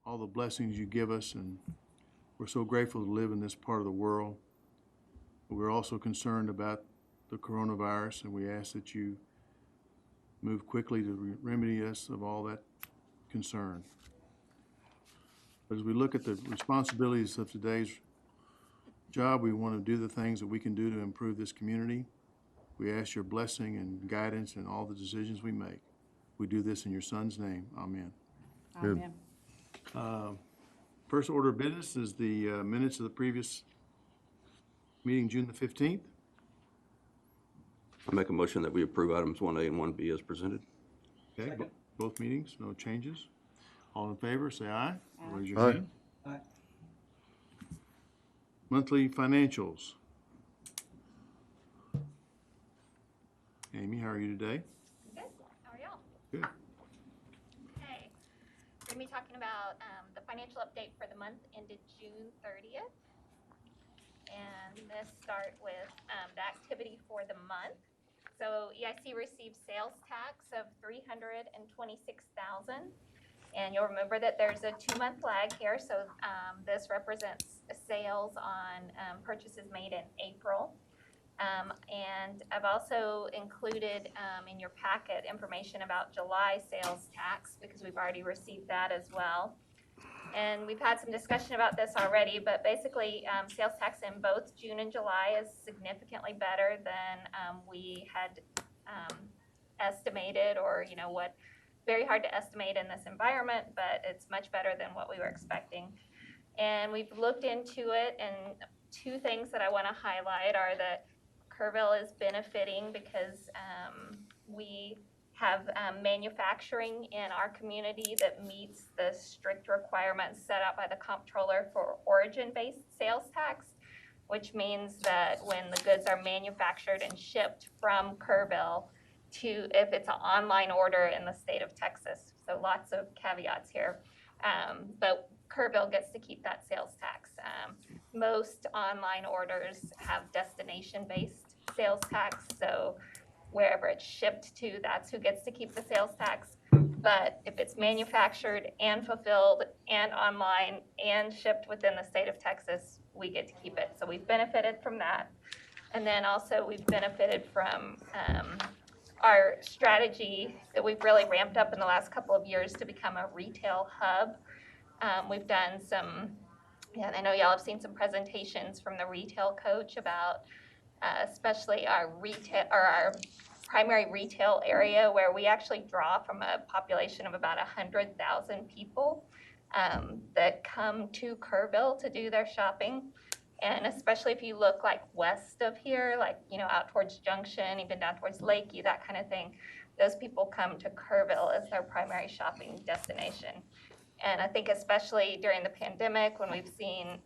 all the blessings you give us, and we're so grateful to live in this part of the world. But we're also concerned about the coronavirus, and we ask that you move quickly to remedy us of all that concern. But as we look at the responsibilities of today's job, we want to do the things that we can do to improve this community. We ask your blessing and guidance in all the decisions we make. We do this in your Son's name. Amen. Amen. First order of business is the minutes of the previous meeting, June the 15th. I make a motion that we approve items 1A and 1B as presented. Okay, both meetings, no changes. All in favor, say aye. Aye. Raise your Aye. hand. Aye. Monthly financials. Amy, how are you today? Good. How are y'all? Good. Okay. We're going to be talking about the financial update for the month ended June 30th. And let's start with the activity for the month. So EIC received sales tax of $326,000. And you'll remember that there's a 2-month lag here. So this represents sales on purchases made in April. And I've also included in your packet information about July sales tax because we've already received that as well. And we've had some discussion about this already, but basically sales tax in both June and July is significantly better than we had estimated, or very hard to estimate in this environment, but it's much better than what we were expecting. And we've looked into it, and two things that I want to highlight are that Kerrville is benefiting because we have manufacturing in our community that meets the strict requirements set out by the comptroller for origin-based sales tax, which means that when the goods are manufactured and shipped from Kerrville to, if it's an online order in the state of Texas, so lots of caveats here, but Kerrville gets to keep that sales tax. Most online orders have destination-based sales tax, so wherever it's shipped to, that's who gets to keep the sales tax. But if it's manufactured and fulfilled and online and shipped within the state of Texas, we get to keep it. So we've benefited from that. And then also we've benefited from our strategy that we've really ramped up in the last couple of years to become a retail hub. We've done some, I know y'all have seen some presentations from the retail coach about especially our retail, or our primary retail area, where we actually draw from a population of about 100,000 people that come to Kerrville to do their shopping. And especially if you look like west of here, like, out towards Junction, even down towards Lakeview, that kind of thing, those people come to Kerrville as their primary shopping destination. And I think especially during the pandemic, when we've seen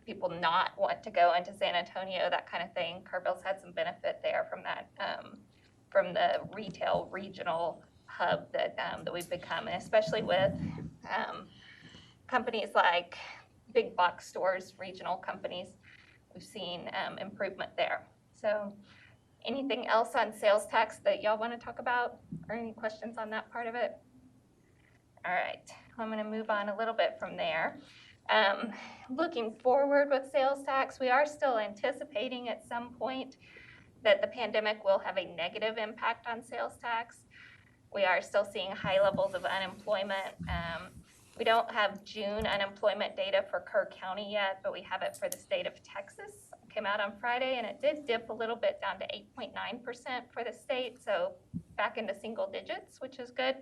people not want to go into San Antonio, that kind of thing, Kerrville's had some benefit there from that, from the retail regional hub that we've become, and especially with companies like big box stores, regional companies, we've seen improvement there. So anything else on sales tax that y'all want to talk about, or any questions on that part of it? All right, I'm going to move on a little bit from there. Looking forward with sales tax, we are still anticipating at some point that the pandemic will have a negative impact on sales tax. We are still seeing high levels of unemployment. We don't have June unemployment data for Kerr County yet, but we have it for the state of Texas. It came out on Friday, and it did dip a little bit down to 8.9% for the state, so back into single digits, which is good.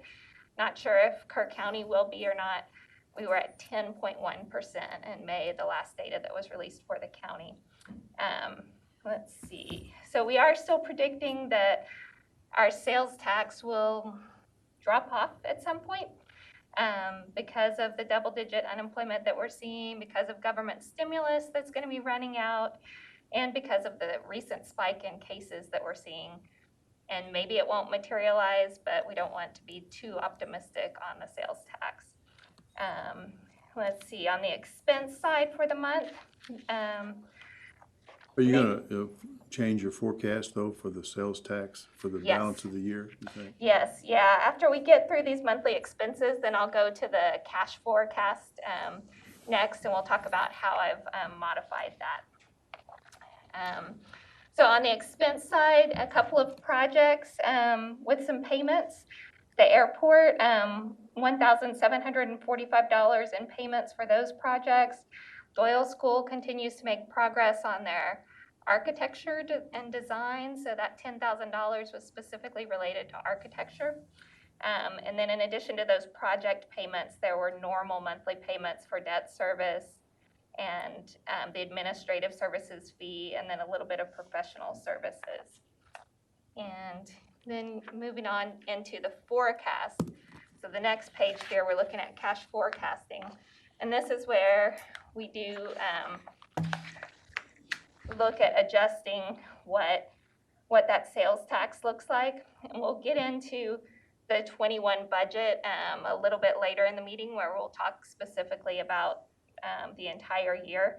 Not sure if Kerr County will be or not. We were at 10.1% in May, the last data that was released for the county. Let's see. So we are still predicting that our sales tax will drop off at some point because of the double-digit unemployment that we're seeing, because of government stimulus that's going to be running out, and because of the recent spike in cases that we're seeing. And maybe it won't materialize, but we don't want to be too optimistic on the sales tax. Let's see, on the expense side for the month. Are you going to, change your forecast, though, for the sales tax for the Yes. balance of the year, you think? Yes, yeah. After we get through these monthly expenses, then I'll go to the cash forecast next, and we'll talk about how I've modified that. So on the expense side, a couple of projects with some payments. The airport, $1,745 in payments for those projects. Doyle School continues to make progress on their architecture and design, so that $10,000 was specifically related to architecture. And then in addition to those project payments, there were normal monthly payments for debt service and the administrative services fee, and then a little bit of professional services. And then moving on into the forecast. So the next page here, we're looking at cash forecasting. And this is where we do look at adjusting what that sales tax looks like. And we'll get into the 21 budget a little bit later in the meeting, where we'll talk specifically about the entire year.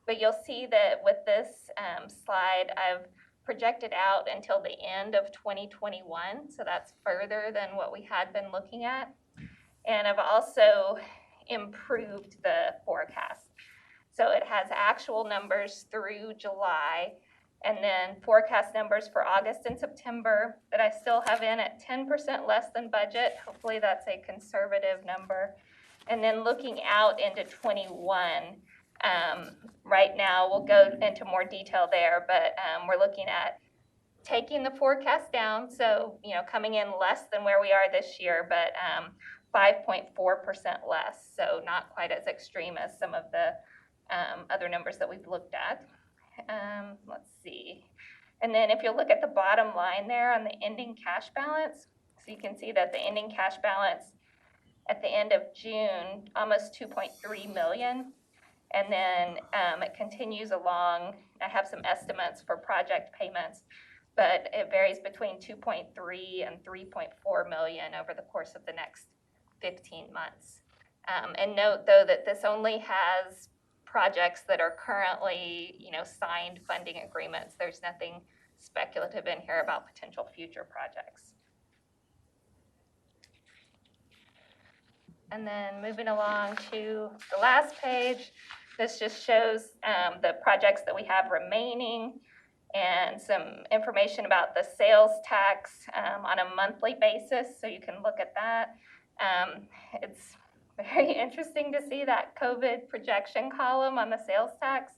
But you'll see that with this slide, I've projected out until the end of 2021, so that's further than what we had been looking at. And I've also improved the forecast. So it has actual numbers through July, and then forecast numbers for August and September that I still have in at 10% less than budget. Hopefully that's a conservative number. And then looking out into 21, right now we'll go into more detail there, but we're looking at taking the forecast down, so coming in less than where we are this year, but 5.4% less, so not quite as extreme as some of the other numbers that we've looked at. Let's see. And then if you look at the bottom line there on the ending cash balance, so you can see that the ending cash balance at the end of June, almost 2.3 million. And then it continues along. I have some estimates for project payments, but it varies between 2.3 and 3.4 million over the course of the next 15 months. And note, though, that this only has projects that are currently, signed funding agreements. There's nothing speculative in here about potential future projects. And then moving along to the last page, this just shows the projects that we have remaining and some information about the sales tax on a monthly basis, so you can look at that. It's very interesting to see that COVID projection column on the sales tax.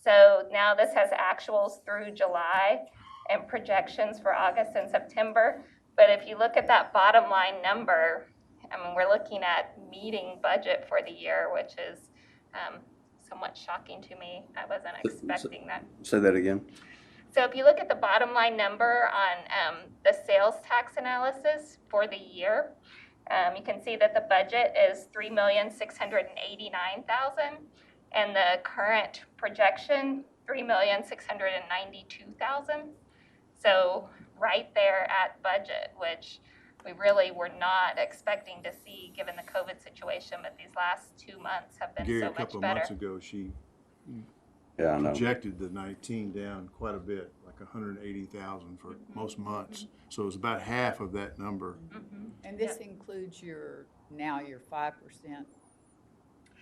So now this has actuals through July and projections for August and September. But if you look at that bottom line number, we're looking at meeting budget for the year, which is somewhat shocking to me. I wasn't expecting that. Say that again. So if you look at the bottom line number on the sales tax analysis for the year, you can see that the budget is $3,689,000, and the current projection $3,692,000. So right there at budget, which we really were not expecting to see given the COVID situation, but these last 2 months have been Gary, so a couple much of better. months ago, she Yeah, I know. projected the 19 down quite a bit, like 180,000 for most months. So it was about half of that number. Mm-hmm. And this includes your 5%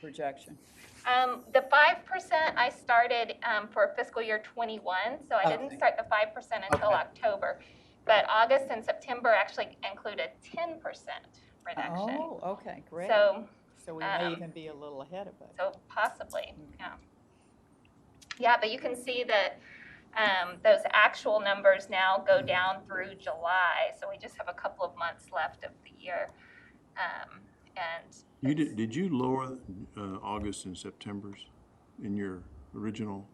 projection. The 5% I started for fiscal year 21, so I didn't start the 5% until October. But August and September actually include a 10% reduction. Oh, okay, great. So we may even be a little ahead of it. So possibly, yeah. Yeah, but you can see that those actual numbers now go down through July, so we just have a couple of months left of the year. You did you lower August and September's in your original,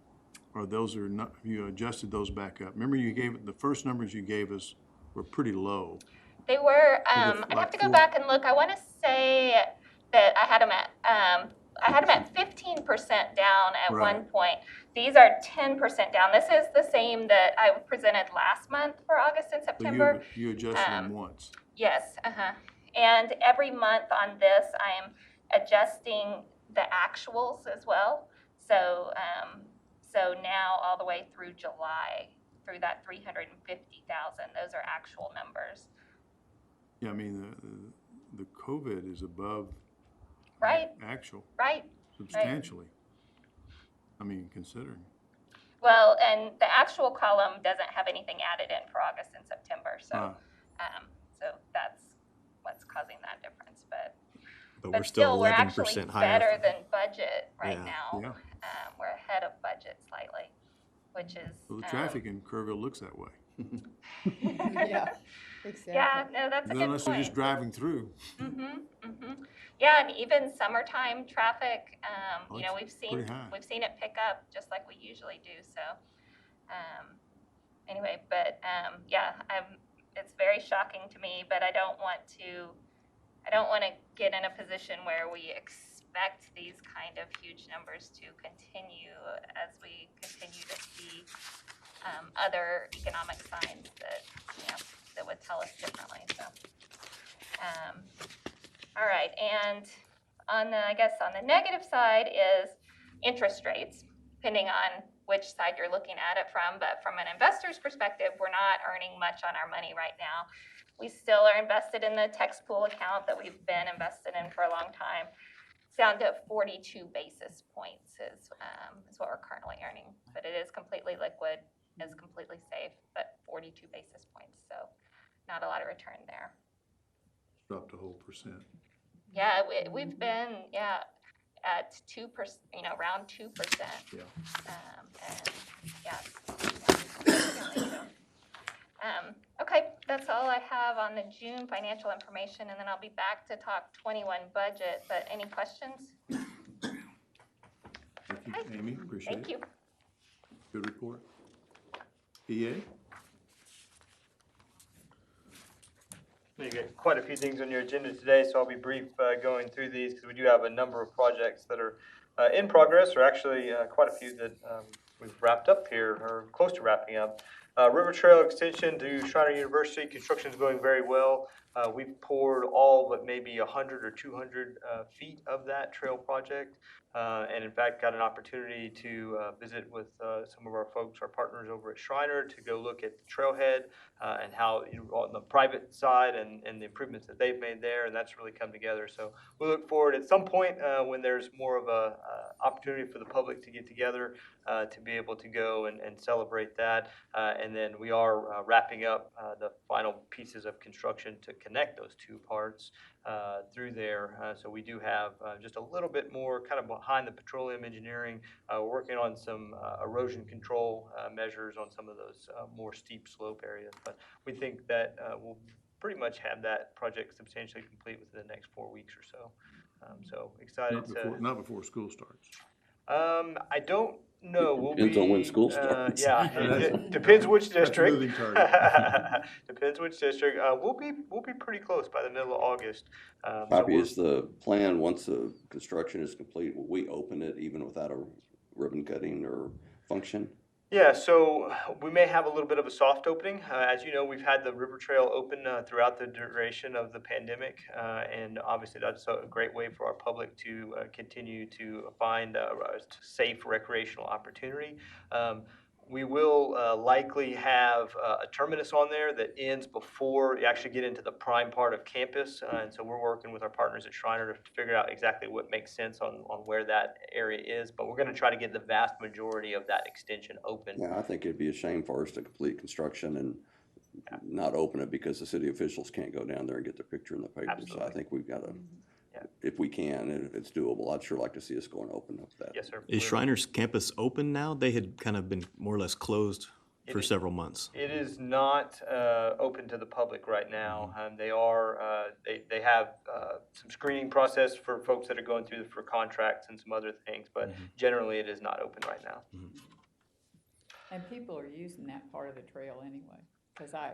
or those are not, you adjusted those back up? Remember you gave, the first numbers you gave us were pretty low. They were, I'd have to go back and look. I want to say that I had them at 15% down at one point. These are 10% down. This is the same that I presented last month for August and September. So you adjusted them once. Yes, and every month on this, I am adjusting the actuals as well. So So now all the way through July, through that 350,000, those are actual numbers. Yeah, I mean, the COVID is above Right. actual Right. substantially. I mean, considering. Well, and the actual column doesn't have anything added in for August and September, so so that's what's causing that difference. But still, we're actually 11% higher. better than budget right Yeah. now. Yeah. We're ahead of budget slightly, which is Well, the traffic in Kerrville looks that way. Yeah, exactly. Yeah, no, that's a good Unless they're point. just driving through. Yeah, and even summertime traffic, Oh, you know, it's pretty high. we've seen it pick up just like we usually do. So, anyway, but yeah, it's very shocking to me. But I don't want to get in a position where we expect these kind of huge numbers to continue as we continue to see other economic signs that that would tell us differently. So. All right, and on the negative side is interest rates, depending on which side you're looking at it from. But from an investor's perspective, we're not earning much on our money right now. We still are invested in the tax pool account that we've been invested in for a long time. It's down to 42 basis points is what we're currently earning. But it is completely liquid, is completely safe, but 42 basis points, so not a lot of return there. Dropped a whole percent. Yeah, we've been at 2%, around 2%. Yeah. And okay, that's all I have on the June financial information, and then I'll be back to talk 21 budget. But any questions? Thank you, Amy. Appreciate it. Thank you. Good report. EA? You get quite a few things on your agenda today, so I'll be brief going through these because we do have a number of projects that are in progress, or actually quite a few that we've wrapped up here or close to wrapping up. River Trail extension to Shriner University, construction is going very well. We've poured all but maybe 100 or 200 feet of that trail project, and in fact got an opportunity to visit with some of our folks, our partners over at Shriner, to go look at the trailhead and how on the private side and the improvements that they've made there, and that's really come together. So we look forward at some point when there's more of a opportunity for the public to get together to be able to go and celebrate that. And then we are wrapping up the final pieces of construction to connect those two parts through there. So we do have just a little bit more kind of behind the petroleum engineering. We're working on some erosion control measures on some of those more steep slope areas. But we think that we'll pretty much have that project substantially complete within the next 4 weeks or so. So excited Not before school starts. I don't know. Depends on when school starts. Yeah, it depends which district. That's a moving target. Depends which district. We'll be pretty close by the middle of August. Bobby, is the plan, once the construction is complete, will we open it even without a ribbon cutting or function? Yeah, so we may have a little bit of a soft opening. As you know, we've had the river trail open throughout the duration of the pandemic, and obviously that's a great way for our public to continue to find a safe recreational opportunity. We will likely have a terminus on there that ends before you actually get into the prime part of campus. And so we're working with our partners at Shriner to figure out exactly what makes sense on where that area is. But we're going to try to get the vast majority of that extension open. Yeah, I think it'd be a shame for us to complete construction and not open it because the city officials can't go down there and get their picture in the paper. Absolutely. So I think we've got to, if we can, and if it's doable, I'd sure like to see us go and open up that. Yes, sir. Is Shriner's campus open now? They had kind of been more or less closed for several months. It is not open to the public right now. They are they have some screening process for folks that are going through for contracts and some other things, but generally it is not open right now. And people are using that part of the trail anyway, because I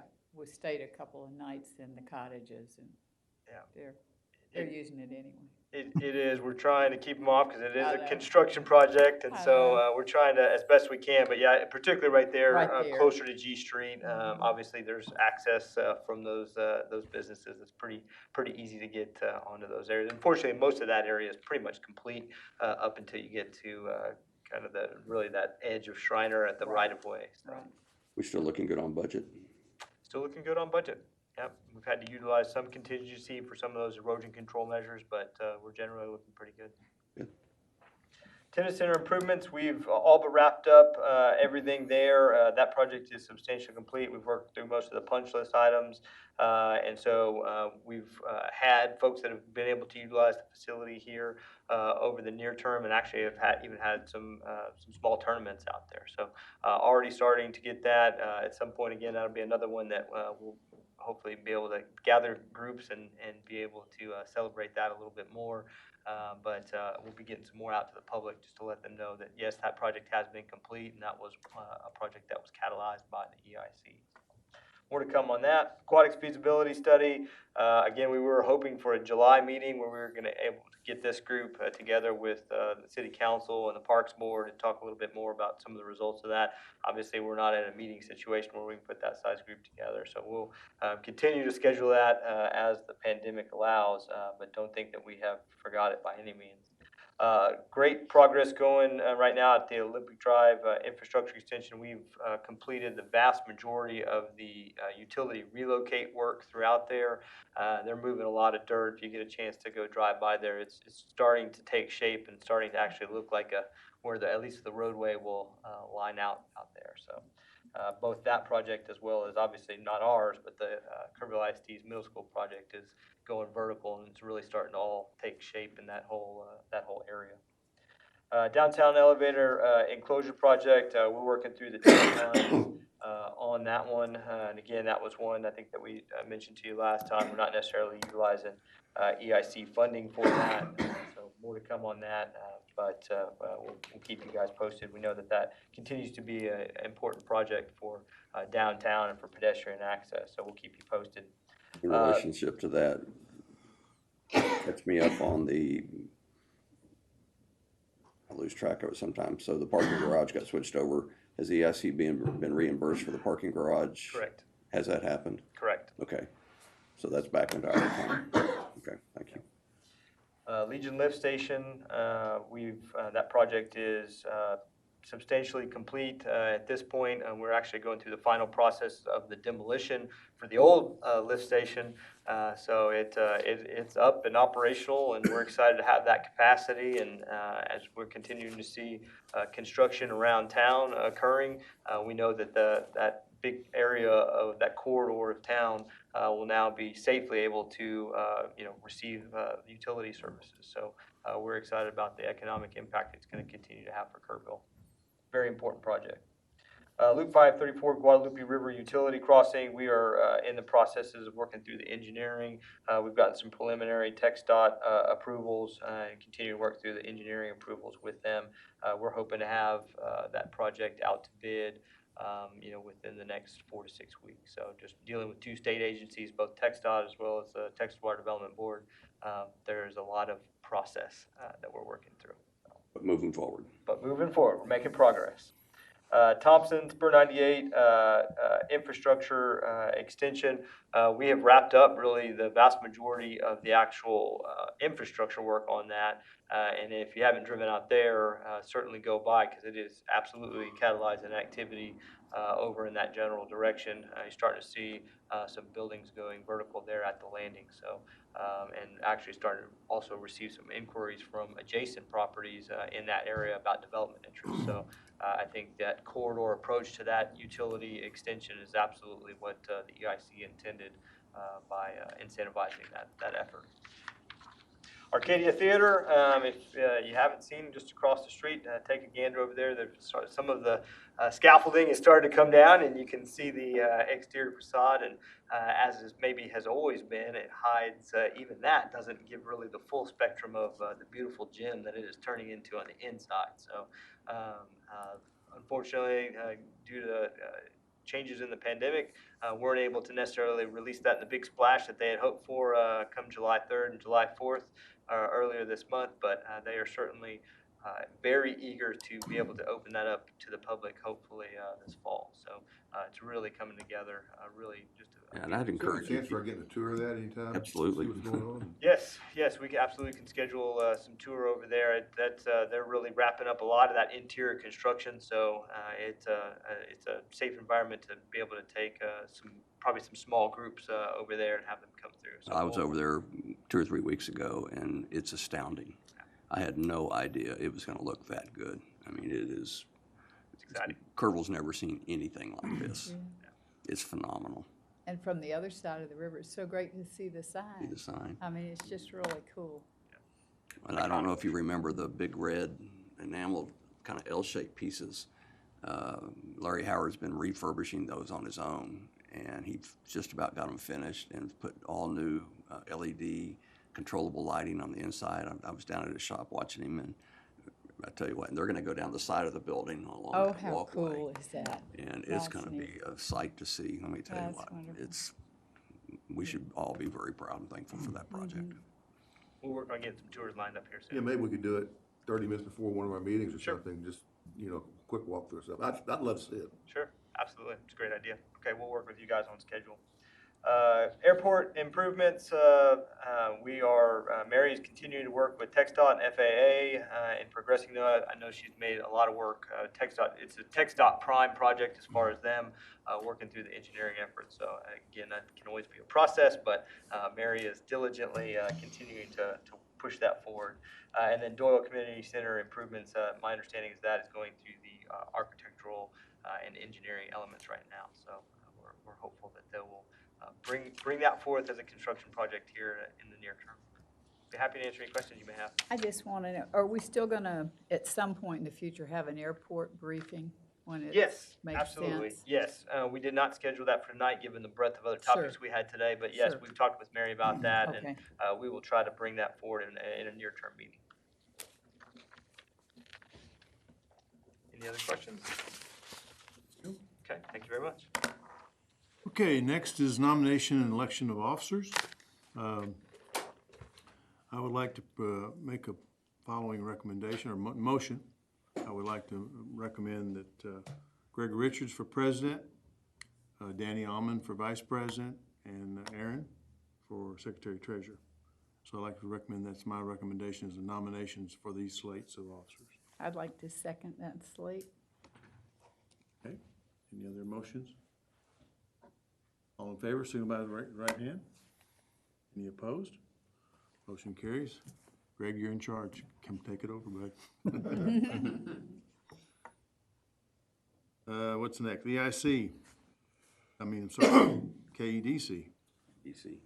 stayed a couple of nights in the cottages, and they're using it anyway. It is. We're trying to keep them off because it is a construction project, and so we're trying to as best we can. But yeah, particularly right there. Closer to G Street. Obviously, there's access from those businesses. It's pretty easy to get onto those areas. Unfortunately, most of that area is pretty much complete up until you get to kind of really that edge of Shriner at the right of way. So Right. We're still looking good on budget. still looking good on budget. Yep, we've had to utilize some contingency for some of those erosion control measures, but we're generally looking pretty good. Good. Tennis center improvements, we've all but wrapped up everything there. That project is substantially complete. We've worked through most of the punch list items. And so we've had folks that have been able to utilize the facility here over the near term, and actually have even had some small tournaments out there. So already starting to get that. At some point, again, that'll be another one that we'll hopefully be able to gather groups and be able to celebrate that a little bit more. But we'll be getting some more out to the public just to let them know that, yes, that project has been complete, and that was a project that was catalyzed by the EIC. More to come on that. Aquatics feasibility study. Again, we were hoping for a July meeting where we were going to able to get this group together with the City Council and the Parks Board and talk a little bit more about some of the results of that. Obviously, we're not in a meeting situation where we can put that size group together. So we'll continue to schedule that as the pandemic allows, but don't think that we have forgot it by any means. Great progress going right now at the Olympic Drive infrastructure extension. We've completed the vast majority of the utility relocate work throughout there. They're moving a lot of dirt. If you get a chance to go drive by there, it's starting to take shape and starting to actually look like where at least the roadway will line out there. So both that project as well as, obviously not ours, but the Kerrville ISD's middle school project is going vertical, and it's really starting to all take shape in that whole area. Downtown elevator enclosure project, we're working through the timeline on that one. And again, that was one I think that we mentioned to you last time. We're not necessarily utilizing EIC funding for that, so more to come on that. But we'll keep you guys posted. We know that continues to be an important project for downtown and for pedestrian access, so we'll keep you posted. In relationship to that, catch me up on I lose track of it sometimes. So the parking garage got switched over. Has the EIC been reimbursed for the parking garage? Correct. Has that happened? Correct. Okay. So that's back into our account. Okay, thank you. Legion Lift Station, that project is substantially complete at this point. We're actually going through the final process of the demolition for the old lift station. So it's up and operational, and we're excited to have that capacity. And as we're continuing to see construction around town occurring, we know that that big area of that corridor of town will now be safely able to receive utility services. So we're excited about the economic impact it's going to continue to have for Kerrville. Very important project. Loop 534 Guadalupe River Utility Crossing, we are in the processes of working through the engineering. We've gotten some preliminary TxDOT approvals and continue to work through the engineering approvals with them. We're hoping to have that project out to bid within the next 4 to 6 weeks. So just dealing with two state agencies, both TxDOT as well as the Texas Water Development Board, there's a lot of process that we're working through. But moving forward, we're making progress. Thompson, Spur 98 infrastructure extension. We have wrapped up really the vast majority of the actual infrastructure work on that. And if you haven't driven out there, certainly go by, because it is absolutely catalyzing activity over in that general direction. You're starting to see some buildings going vertical there at the landing. So, and actually starting to also receive some inquiries from adjacent properties in that area about development interest. So I think that corridor approach to that utility extension is absolutely what the EIC intended by incentivizing that effort. Arcadia Theater, if you haven't seen just across the street, take a gander over there. Some of the scaffolding is starting to come down, and you can see the exterior facade. And as maybe has always been, it hides, even that doesn't give really the full spectrum of the beautiful gem that it is turning into on the inside. So unfortunately, due to changes in the pandemic, weren't able to necessarily release that in the big splash that they had hoped for come July 3rd and July 4th earlier this month, but they are certainly very eager to be able to open that up to the public hopefully this fall. So it's really coming together, really just And I'd Is there a encourage chance for you. getting a tour of that anytime? Absolutely. See what's going on? Yes, we can absolutely can schedule some tour over there. They're really wrapping up a lot of that interior construction, so it's a safe environment to be able to take probably some small groups over there and have them come through. So I was over there 2 or 3 weeks ago, and it's astounding. I had no idea it was going to look that good. I mean, it is. It's exciting. Kerrville's never seen anything like this. It's phenomenal. And from the other side of the river, it's so great to see the See sign. the sign. I mean, it's just really cool. And I don't know if you remember the big red enamel kind of L-shaped pieces. Larry Howard's been refurbishing those on his own, and he just about got them finished and put all new LED controllable lighting on the inside. I was down at his shop watching him, and I tell you what, they're going to go down the side of the building along Oh, that how walkway. cool is that? And it's That's going to neat. be a sight to see. Let me tell you That's what, wonderful. we should all be very proud and thankful for that project. We'll work on getting some tours lined up here soon. Yeah, maybe we could do it 30 minutes before one of our meetings or Sure. something, just, quick walkthrough or something. I'd love to see it. Sure, absolutely. It's a great idea. Okay, we'll work with you guys on schedule. Airport improvements, Mary is continuing to work with TxDOT and FAA in progressing that. I know she's made a lot of work. TxDOT, it's a TxDOT prime project as far as them working through the engineering efforts. So again, that can always be a process, but Mary is diligently continuing to push that forward. And then Doyle Community Center improvements, my understanding is that is going through the architectural and engineering elements right now. So we're hopeful that they will bring that forth as a construction project here in the near term. Be happy to answer any questions you may have. I just want to know, are we still going to, at some point in the future, have an airport briefing when it Yes, makes absolutely. sense? Yes, we did not schedule that for tonight, given the breadth of other topics Sure. we had today. But yes, Sure. we've talked with Mary about that, Okay. and we will try to bring that forward in a near-term meeting. Any other questions? Okay, thank you very much. Okay, next is nomination and election of officers. I would like to make a following recommendation or motion. I would like to recommend that Greg Richards for president, Danny Almond for vice president, and Aaron for secretary treasurer. So I'd like to recommend, that's my recommendation, is the nominations for these slates of officers. I'd like to second that slate. Okay, any other motions? All in favor, signify by the right hand. Any opposed? Motion carries. Greg, you're in charge. Come take it over, bud. What's next? EIC. I'm sorry, KEDC. DC.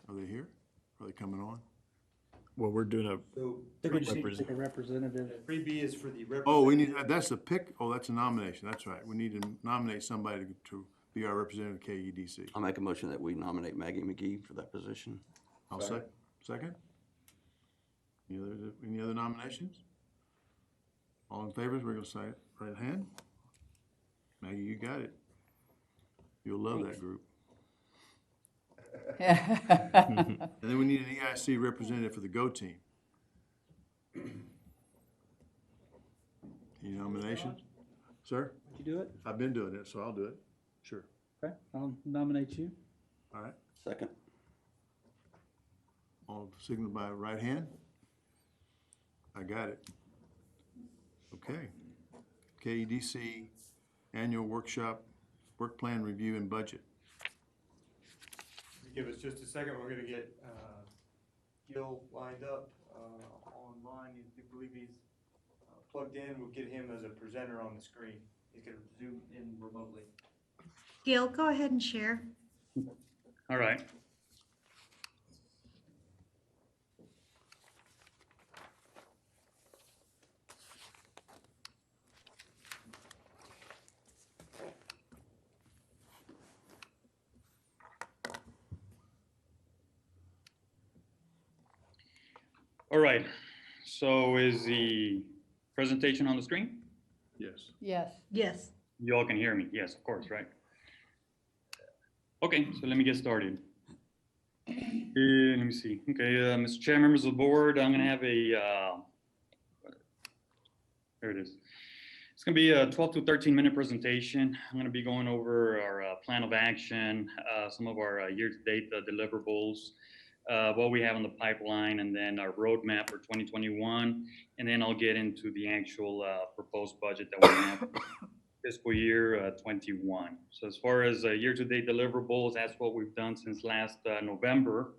Are they here? Are they coming on? Well, we're doing So, I think we just need to pick a representative. 3B is for the representative. Oh, we need, that's a pick, that's a nomination, that's right. We need to nominate somebody to be our representative of KEDC. I'll make a motion that we nominate Maggie McGee for that position. I'll second. Any other nominations? All in favor, we're gonna say it, right hand. Maggie, you got it. You'll love that group. And then we need an EIC representative for the GO team. Any nominations? Sir? Would you do it? I've been doing it, so I'll do it. Sure. Okay, I'll nominate you. All right. Second. All signal by right hand. I got it. Okay. KEDC Annual Workshop, Work Plan Review and Budget. Give us just a second, we're gonna get Gil lined up online. I believe he's plugged in. We'll get him as a presenter on the screen. He's gonna zoom in remotely. Gil, go ahead and share. All right. All right, so is the presentation on the screen? Yes. Yes. Yes. You all can hear me? Yes, of course, right? Okay, so let me get started. Let me see. Okay, Mr. Chair, members of the board, I'm gonna have a, there it is. It's going to be a 12 to 13-minute presentation. I'm going to be going over our plan of action, some of our year-to-date deliverables, what we have in the pipeline, and then our roadmap for 2021. And then I'll get into the actual proposed budget that we have for fiscal year 21. So as far as year-to-date deliverables, that's what we've done since last November.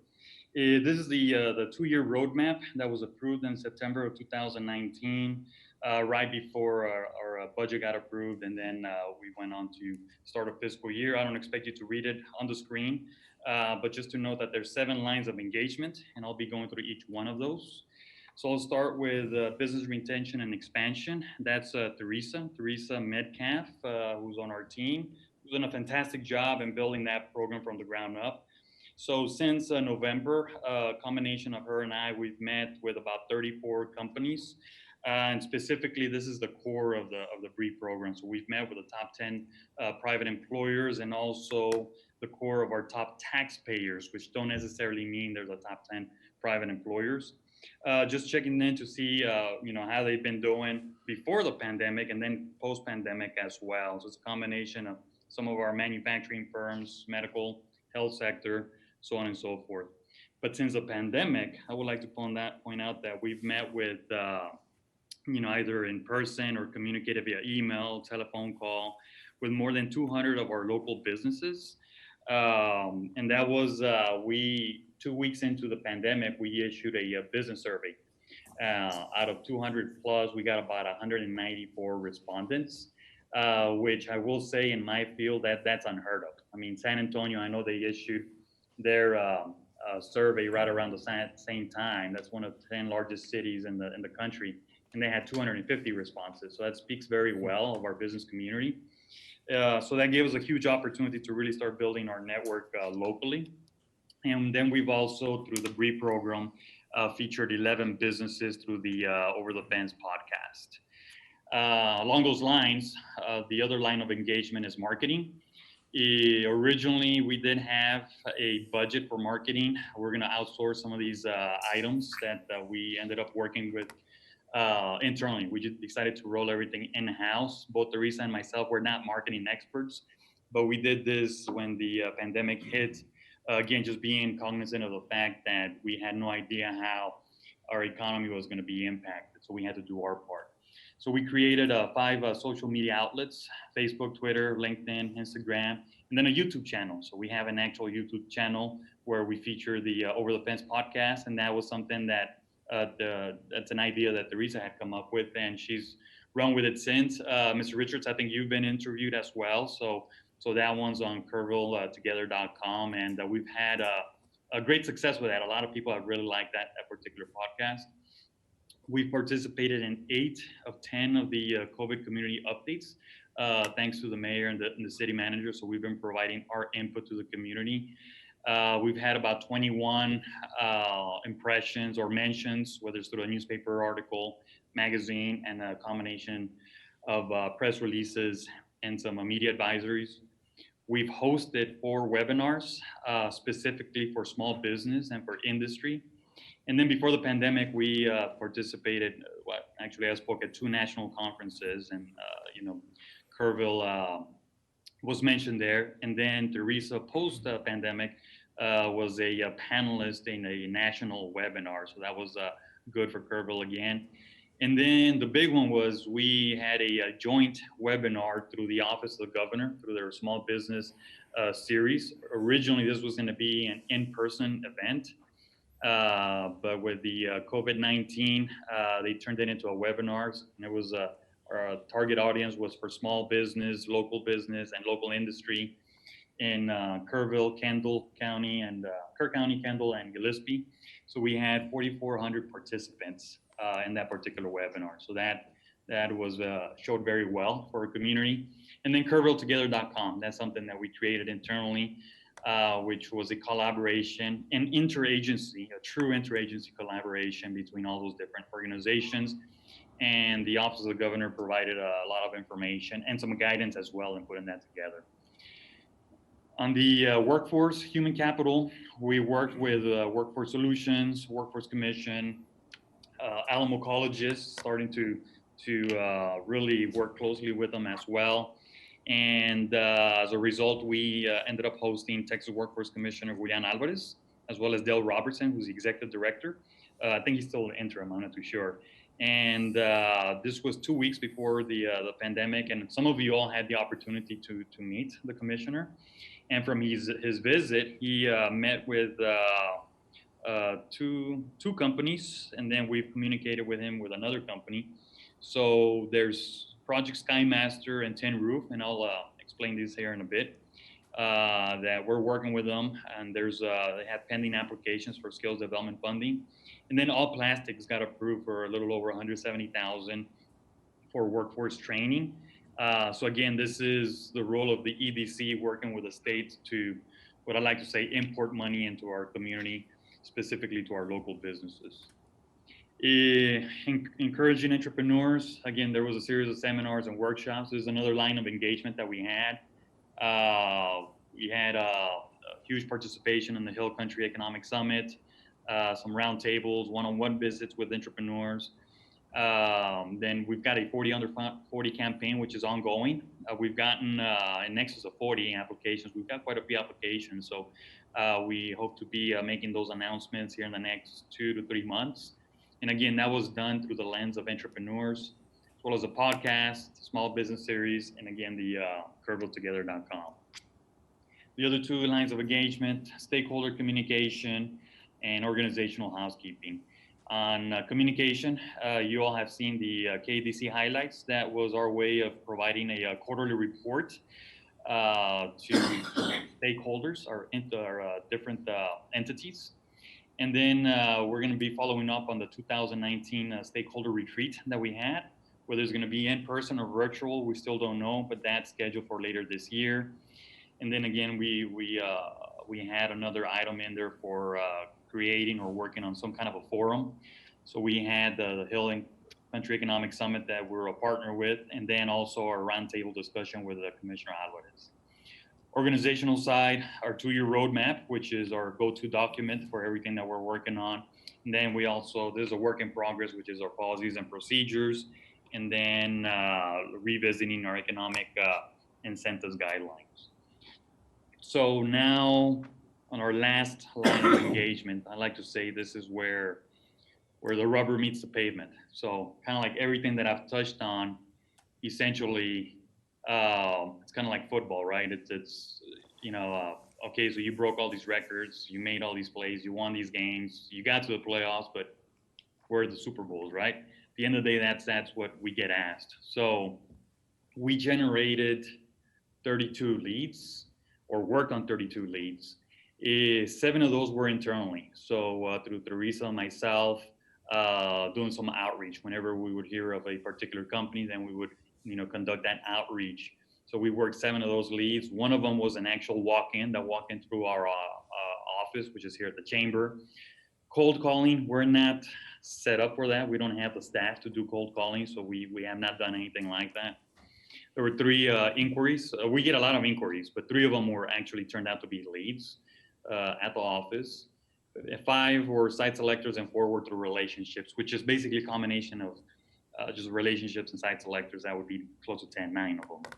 This is the 2-year roadmap that was approved in September of 2019. Right before our budget got approved, and then we went on to start a fiscal year. I don't expect you to read it on the screen, but just to note that there's 7 lines of engagement, and I'll be going through each one of those. So I'll start with business retention and expansion. That's Teresa Metcalf, who's on our team, who's done a fantastic job in building that program from the ground up. So since November, a combination of her and I, we've met with about 34 companies. And specifically, this is the core of the BRIEF program. So we've met with the top 10 private employers, and also the core of our top taxpayers, which don't necessarily mean they're the top 10 private employers. Just checking in to see how they've been doing before the pandemic and then post-pandemic as well. So it's a combination of some of our manufacturing firms, medical, health sector, so on and so forth. But since the pandemic, I would like to point out that we've met with either in person or communicated via email, telephone call, with more than 200 of our local businesses. And that was, 2 weeks into the pandemic, we issued a business survey. Out of 200 plus, we got about 194 respondents, which I will say in my field that's unheard of. I mean, San Antonio, I know they issued their survey right around the same time. That's one of the 10 largest cities in the country. And they had 250 responses. So that speaks very well of our business community. So that gave us a huge opportunity to really start building our network locally. And then we've also, through the BRIEF program, featured 11 businesses through the Over the Fence podcast. Along those lines, the other line of engagement is marketing. Originally, we did have a budget for marketing. We're going to outsource some of these items that we ended up working with internally. We just decided to roll everything in-house. Both Teresa and myself were not marketing experts, but we did this when the pandemic hit. Again, just being cognizant of the fact that we had no idea how our economy was going to be impacted. So we had to do our part. So we created 5 social media outlets: Facebook, Twitter, LinkedIn, Instagram, and then a YouTube channel. So we have an actual YouTube channel where we feature the Over the Fence podcast, and that was something that that's an idea that Teresa had come up with, and she's run with it since. Mr. Richards, I think you've been interviewed as well. So that one's on KerrvilleTogether.com, and we've had a great success with that. A lot of people have really liked that particular podcast. We participated in 8 of 10 of the COVID community updates, thanks to the mayor and the city manager. So we've been providing our input to the community. We've had about 21 impressions or mentions, whether it's through a newspaper article, magazine, and a combination of press releases and some media advisories. We've hosted 4 webinars specifically for small business and for industry. And then before the pandemic, we participated, actually I spoke at 2 national conferences, and Kerrville was mentioned there. And then Teresa, post-pandemic, was a panelist in a national webinar. So that was good for Kerrville again. And then the big one was we had a joint webinar through the Office of the Governor, through their small business series. Originally, this was going to be an in-person event, but with the COVID-19, they turned it into a webinar. And it was our target audience was for small business, and local industry in Kerrville, Kendall County, and Kirk County, Kendall, and Gillespie. So we had 4,400 participants in that particular webinar. So that was showed very well for our community. And then KerrvilleTogether.com. That's something that we created internally, which was a collaboration, an interagency, a true interagency collaboration between all those different organizations. And the Office of the Governor provided a lot of information and some guidance as well in putting that together. On the workforce, human capital, we worked with Workforce Solutions, Workforce Commission, Alamo Colleges, starting to to really work closely with them as well. And as a result, we ended up hosting Texas Workforce Commissioner Julian Alvarez, as well as Dale Robertson, who's the executive director. I think he's still interim, I'm not too sure. And this was 2 weeks before the pandemic, and some of you all had the opportunity to meet the commissioner. And from his visit, he met with two companies, and then we've communicated with him with another company. So there's Project Skymaster and Tin Roof, and I'll explain this here in a bit. That we're working with them, and there's they have pending applications for skills development funding, and then All Plastics got approved for a little over 170,000 for workforce training. So again, this is the role of the EDC working with the states to, what I like to say, import money into our community, specifically to our local businesses. Encouraging entrepreneurs. Again, there was a series of seminars and workshops. There's another line of engagement that we had. We had a huge participation in the Hill Country Economic Summit, some roundtables, one-on-one visits with entrepreneurs. Then we've got a 40 under 40 campaign, which is ongoing. We've gotten in excess of 40 applications. We've got quite a few applications. So we hope to be making those announcements here in the next 2 to 3 months. And again, that was done through the lens of entrepreneurs, as well as a podcast, small business series, and again, the curvetogether.com. The other two lines of engagement, stakeholder communication and organizational housekeeping. On communication, you all have seen the KEDC highlights. That was our way of providing a quarterly report to stakeholders or different entities. And then we're going to be following up on the 2019 stakeholder retreat that we had, whether it's going to be in person or virtual, we still don't know, but that's scheduled for later this year. And then again, we had another item in there for creating or working on some kind of a forum. So we had the Hill Country Economic Summit that we're a partner with, and then also our roundtable discussion with Commissioner Alvarez. Organizational side, our 2-year roadmap, which is our go-to document for everything that we're working on. And then we also, there's a work in progress, which is our policies and procedures, and then revisiting our economic incentives guidelines. So now on our last line of engagement, I like to say this is where the rubber meets the pavement. So kind of like everything that I've touched on, essentially, it's kind of like football, right? It's okay, so you broke all these records, you made all these plays, you won these games, you got to the playoffs, but where are the Super Bowls, right? At the end of the day, that's what we get asked. So we generated 32 leads, or worked on 32 leads. 7 of those were internally. So through Teresa and myself, doing some outreach. Whenever we would hear of a particular company, then we would conduct that outreach. So we worked 7 of those leads. One of them was an actual walk-in through our office, which is here at the chamber. Cold calling, we're not set up for that. We don't have the staff to do cold calling, so we have not done anything like that. There were 3 inquiries. We get a lot of inquiries, but 3 of them were actually turned out to be leads at the office. 5 were site selectors and 4 were through relationships, which is basically a combination of just relationships and site selectors. That would be close to 9 of them.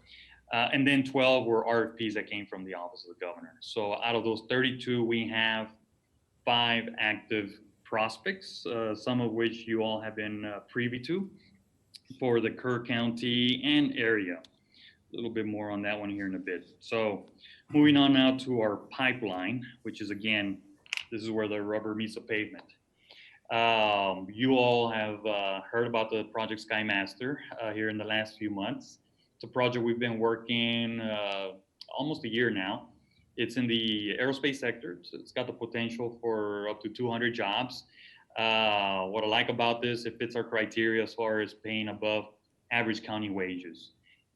And then 12 were RFPs that came from the Office of the Governor. So out of those 32, we have 5 active prospects, some of which you all have been privy to for the Kerr County and area. A little bit more on that one here in a bit. So moving on now to our pipeline, which is, again, this is where the rubber meets the pavement. You all have heard about the Project Skymaster here in the last few months. It's a project we've been working almost a year now. It's in the aerospace sector, so it's got the potential for up to 200 jobs. What I like about this, it fits our criteria as far as paying above average county wages.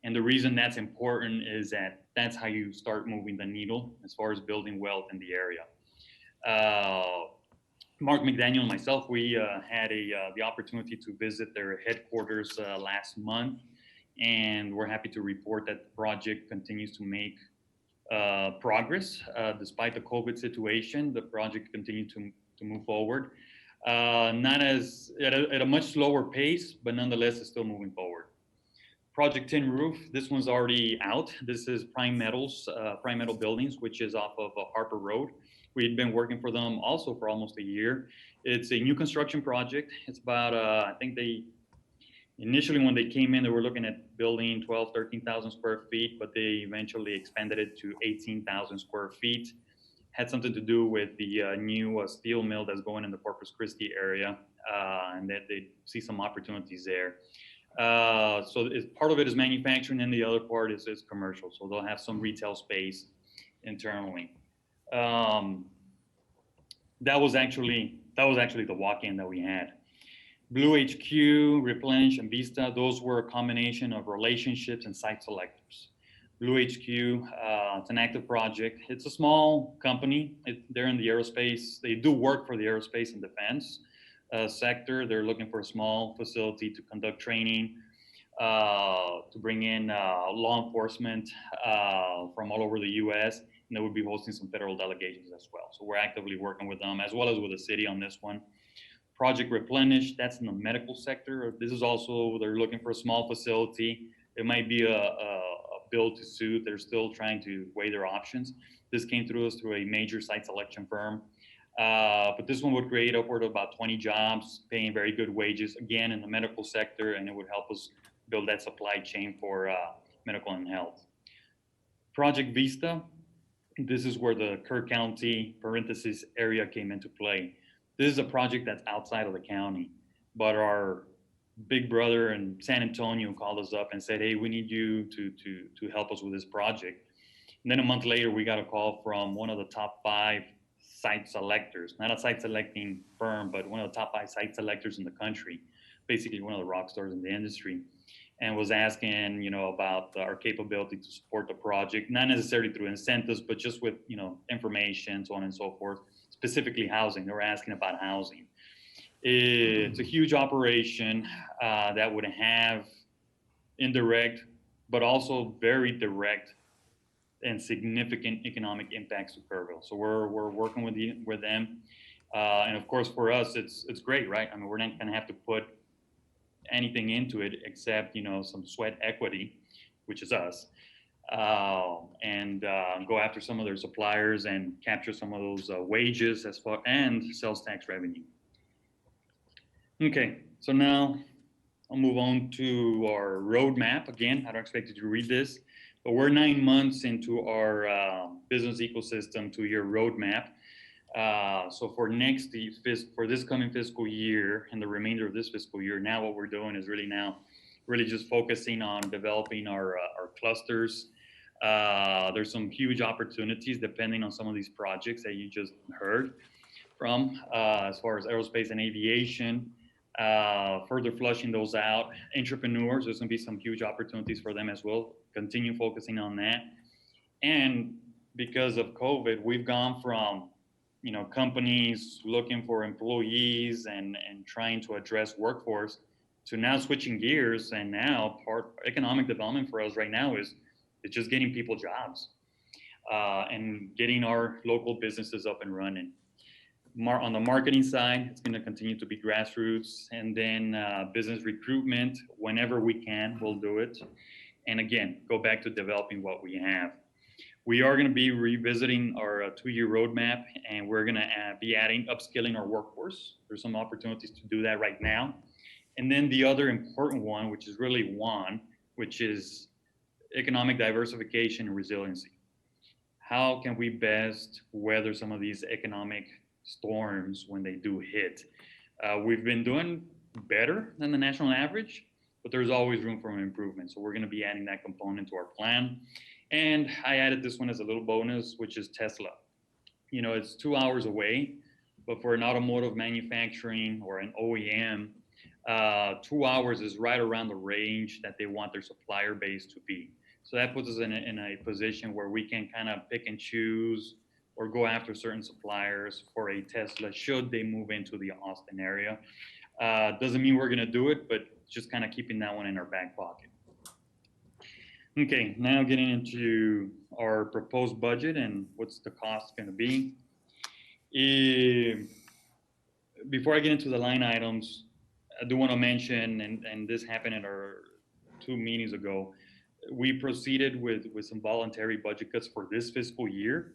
And the reason that's important is that that's how you start moving the needle as far as building wealth in the area. Mark McDaniel and myself, we had the opportunity to visit their headquarters last month, and we're happy to report that the project continues to make progress. Despite the COVID situation, the project continued to move forward. Not as at a much slower pace, but nonetheless, it's still moving forward. Project Tin Roof, this one's already out. This is Prime Metal Buildings, which is off of Harper Road. We've been working for them also for almost a year. It's a new construction project. It's about, I think initially when they came in, they were looking at building 12, 13,000 square feet, but they eventually expanded it to 18,000 square feet. Had something to do with the new steel mill that's going in the Corpus Christi area, and that they see some opportunities there. So part of it is manufacturing, and the other part is commercial. So they'll have some retail space internally. That was actually the walk-in that we had. Blue HQ, Replenish, and Vista, those were a combination of relationships and site selectors. Blue HQ, it's an active project. It's a small company. They're in the aerospace. They do work for the aerospace and defense sector. They're looking for a small facility to conduct training, to bring in law enforcement from all over the U.S., and they would be hosting some federal delegations as well. So we're actively working with them as well as with the city on this one. Project Replenish, that's in the medical sector. This is also, they're looking for a small facility. It might be a build to suit. They're still trying to weigh their options. This came through us through a major site selection firm. But this one would create upward of about 20 jobs, paying very good wages, again, in the medical sector, and it would help us build that supply chain for medical and health. Project Vista, this is where the Kerr County parentheses area came into play. This is a project that's outside of the county, but our big brother in San Antonio called us up and said, hey, we need you to help us with this project. And then a month later, we got a call from one of the top 5 site selectors, not a site selecting firm, but one of the top 5 site selectors in the country, basically one of the rock stars in the industry, and was asking, about our capability to support the project, not necessarily through incentives, but just with, information, so on and so forth, specifically housing. They were asking about housing. It's a huge operation that would have indirect, but also very direct and significant economic impacts to Kerrville. So we're working with them, and of course for us it's great, right? I mean, we're not going to have to put anything into it except some sweat equity, which is us, and go after some of their suppliers and capture some of those wages and sales tax revenue. Okay, so now I'll move on to our roadmap. Again, I don't expect you to read this, but we're 9 months into our business ecosystem 2-year roadmap. So for this coming fiscal year and the remainder of this fiscal year, now what we're doing is really just focusing on developing our clusters. There's some huge opportunities depending on some of these projects that you just heard from, as far as aerospace and aviation. Further flushing those out. Entrepreneurs, there's going to be some huge opportunities for them as well. Continue focusing on that. And because of COVID, we've gone from companies looking for employees and trying to address workforce to now switching gears. And now economic development for us right now is just getting people jobs and getting our local businesses up and running. On the marketing side, it's going to continue to be grassroots, and then business recruitment. Whenever we can, we'll do it. And again, go back to developing what we have. We are going to be revisiting our 2-year roadmap, and we're going to be upskilling our workforce. There's some opportunities to do that right now. And then the other important one, which is really one, which is economic diversification and resiliency. How can we best weather some of these economic storms when they do hit? We've been doing better than the national average, but there's always room for improvement. So we're going to be adding that component to our plan. And I added this one as a little bonus, which is Tesla. It's 2 hours away, but for an automotive manufacturing or an OEM, 2 hours is right around the range that they want their supplier base to be. So that puts us in a position where we can kind of pick and choose or go after certain suppliers for a Tesla should they move into the Austin area. Doesn't mean we're going to do it, but just kind of keeping that one in our back pocket. Okay, now getting into our proposed budget and what's the cost going to be. before I get into the line items, I do want to mention, and this happened at our 2 meetings ago, we proceeded with some voluntary budget cuts for this fiscal year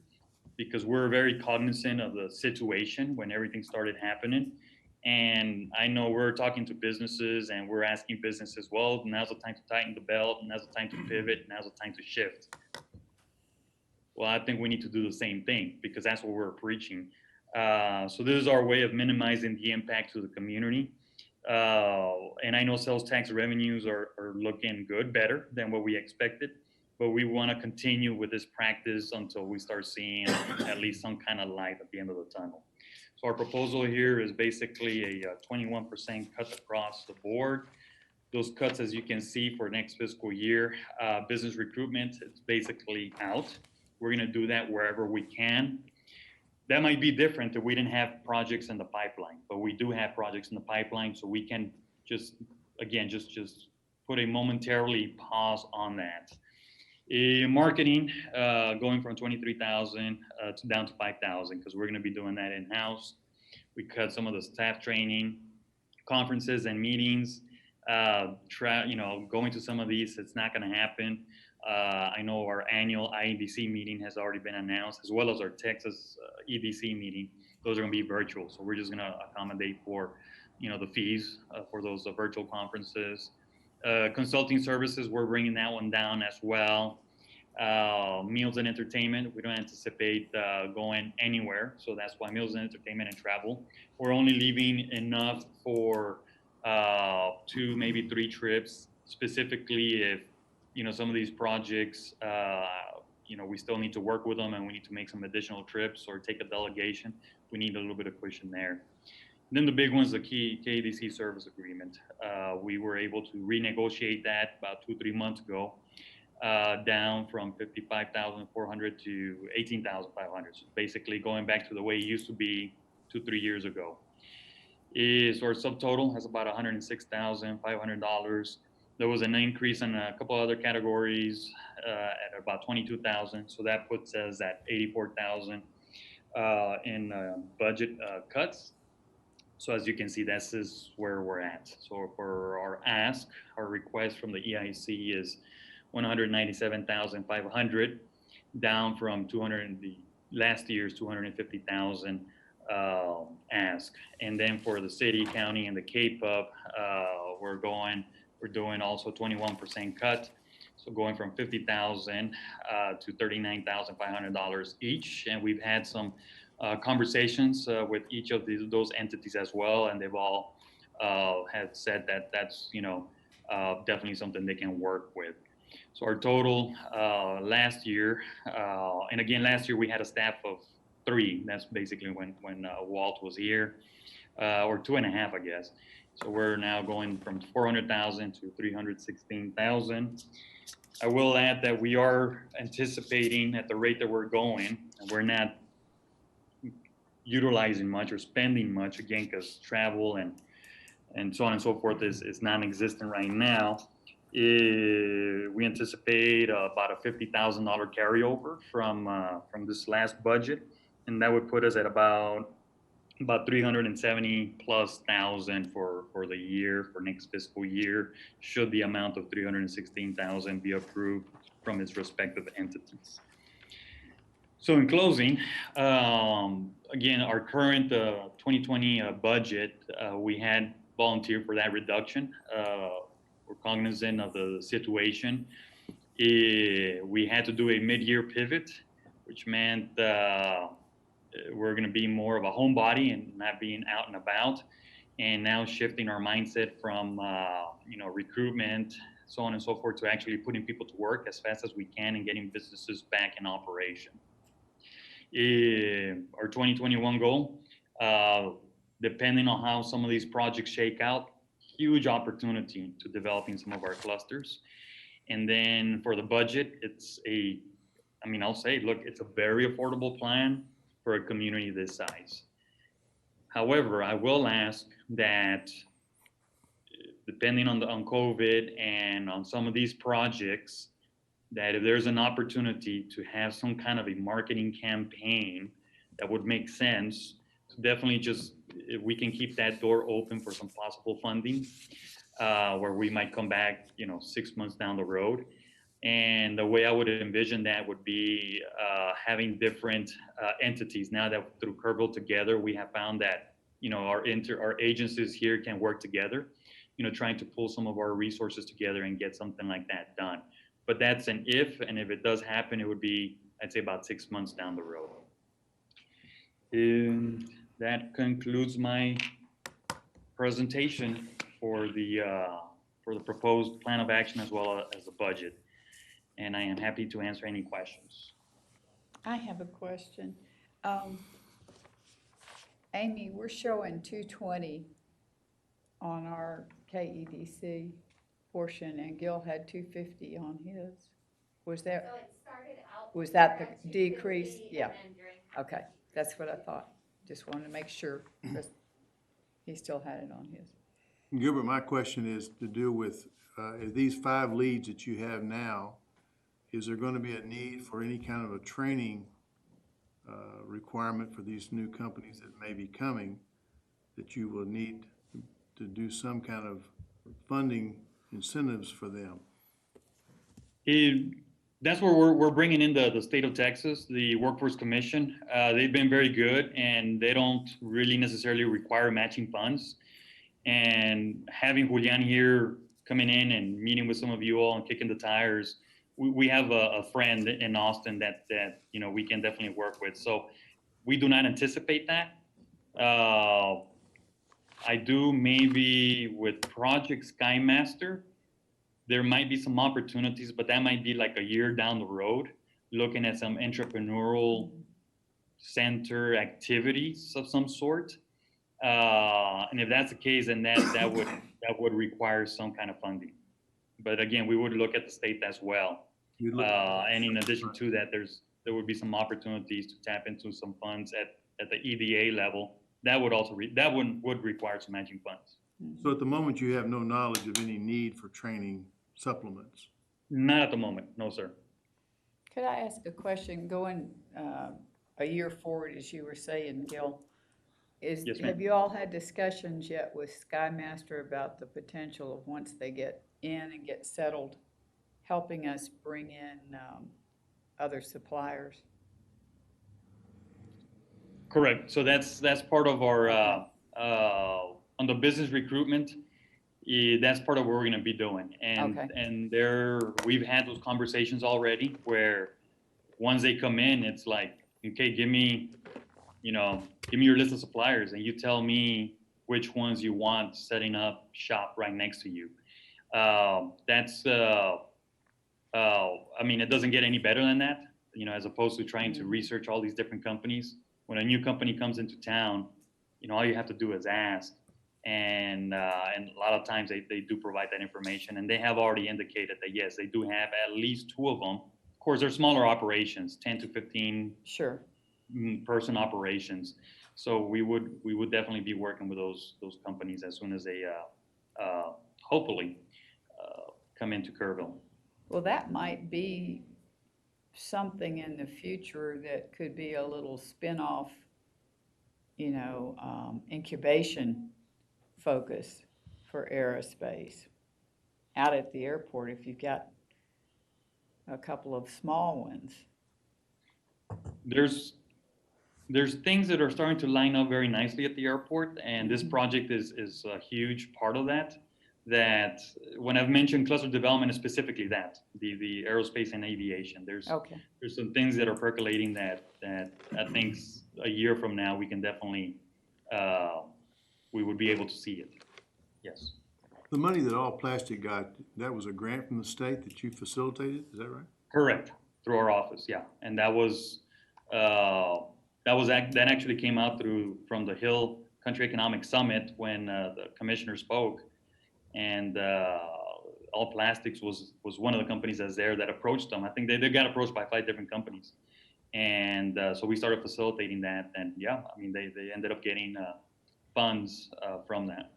because we're very cognizant of the situation when everything started happening. And I know we're talking to businesses and we're asking businesses, well, now's the time to tighten the belt, now's the time to pivot, now's the time to shift. Well, I think we need to do the same thing because that's what we're preaching. So this is our way of minimizing the impact to the community. And I know sales tax revenues are looking good, better than what we expected, but we want to continue with this practice until we start seeing at least some kind of light at the end of the tunnel. So our proposal here is basically a 21% cut across the board. Those cuts, as you can see, for next fiscal year, business recruitment, it's basically out. We're going to do that wherever we can. That might be different if we didn't have projects in the pipeline, but we do have projects in the pipeline, so we can just, again, just put a momentarily pause on that. Marketing, going from 23,000 down to 5,000, because we're going to be doing that in-house. We cut some of the staff training, conferences and meetings. Going to some of these, it's not going to happen. I know our annual IEDC meeting has already been announced, as well as our Texas EDC meeting. Those are going to be virtual, so we're just going to accommodate for, the fees for those virtual conferences. Consulting services, we're bringing that one down as well. Meals and entertainment, we don't anticipate going anywhere, so that's why meals and entertainment and travel. We're only leaving enough for 2, maybe 3 trips, specifically if some of these projects, we still need to work with them and we need to make some additional trips or take a delegation. We need a little bit of cushion there. And then the big one's the KEDC service agreement. We were able to renegotiate that about 2-3 months ago, down from $55,400 to $18,500. So basically going back to the way it used to be 2-3 years ago. Our subtotal has about $106,500. There was an increase in a couple other categories at about $22,000. So that puts us at $84,000 in budget cuts. So as you can see, this is where we're at. So for our ask, our request from the EIC is $197,500, down from last year's $250,000 ask. And then for the city, county, and the KPUB, we're doing also 21% cut. So going from $50,000 to $39,500 each. And we've had some conversations with each of those entities as well, and they've all have said that that's definitely something they can work with. So our total last year, and again last year we had a staff of 3. That's basically when Walt was here, or 2.5, I guess. So we're now going from 400,000 to 316,000. I will add that we are anticipating at the rate that we're going, and we're not utilizing much or spending much, again, because travel and so on and so forth is non-existent right now. We anticipate about a $50,000 carryover from this last budget, and that would put us at about 370,000+ for the year, for next fiscal year, should the amount of 316,000 be approved from its respective entities. So in closing, again, our current 2020 budget, we had volunteered for that reduction. We're cognizant of the situation. We had to do a mid-year pivot, which meant we're going to be more of a homebody and not being out and about, and now shifting our mindset from recruitment, so on and so forth, to actually putting people to work as fast as we can and getting businesses back in operation. Our 2021 goal, depending on how some of these projects shake out, huge opportunity to developing some of our clusters. And then for the budget, I'll say, look, it's a very affordable plan for a community this size. However, I will ask that, depending on COVID and on some of these projects, that if there's an opportunity to have some kind of a marketing campaign that would make sense, to definitely just if we can keep that door open for some possible funding, where we might come back, 6 months down the road. And the way I would envision that would be having different entities. Now that through Kerrville Together, we have found that, our agencies here can work together, trying to pull some of our resources together and get something like that done. But that's an if, and if it does happen, it would be, I'd say, about 6 months down the road. And that concludes my presentation for the proposed plan of action as well as the budget. And I am happy to answer any questions. I have a question. Amy, we're showing 220 on our KEDC portion, and Gil had 250 on his. Was So there, it started out. was that the at 250, decrease? Yeah. and then during- Okay, that's what I thought. Just wanted to make sure, because he still had it on his. Gilbert, my question is to do with, these 5 leads that you have now, is there going to be a need for any kind of a training requirement for these new companies that may be coming, that you will need to do some kind of funding incentives for them? That's where we're bringing in the state of Texas, the Workforce Commission. They've been very good, and they don't really necessarily require matching funds. And having Julian here coming in and meeting with some of you all and kicking the tires, we have a friend in Austin that we can definitely work with. So we do not anticipate that. I do maybe with Project Skymaster, there might be some opportunities, but that might be like a year down the road, looking at some entrepreneurial center activities of some sort. And if that's the case, then that would require some kind of funding. But again, we would look at the state as well. And in addition to that, there would be some opportunities to tap into some funds at the EDA level. That would also would require some matching funds. So at the moment, you have no knowledge of any need for training supplements? Not at the moment, no, sir. Could I ask a question going a year forward, as you were saying, Gil? Yes, ma'am. Have you all had discussions yet with Skymaster about the potential of, once they get in and get settled, helping us bring in other suppliers? Correct. So that's part of our on the business recruitment. That's part of what we're going to be doing, and we've had those conversations already where once they come in, it's like, okay, give me your list of suppliers, and you tell me which ones you want setting up shop right next to you. It doesn't get any better than that, as opposed to trying to research all these different companies. When a new company comes into town, all you have to do is ask. And a lot of times they do provide that information, and they have already indicated that yes, they do have at least 2 of them. Of course, they're smaller operations, 10 to 15 person operations. So we would definitely be working with those companies as soon as they hopefully come into Kerrville. Well, that might be something in the future that could be a little spin-off, incubation focus for aerospace out at the airport, if you've got a couple of small ones. There's things that are starting to line up very nicely at the airport, and this project is a huge part of that. That when I've mentioned cluster development, is specifically that the aerospace and aviation. There's some things that are percolating that I think a year from now we can definitely we would be able to see it. Yes. The money that All Plastic got, that was a grant from the state that you facilitated, is that right? Correct, through our office, yeah. And that actually came out from the Hill Country Economic Summit when the commissioner spoke, and All Plastics was one of the companies that's there that approached them. I think they got approached by 5 different companies, and so we started facilitating that, and yeah, they ended up getting funds from that.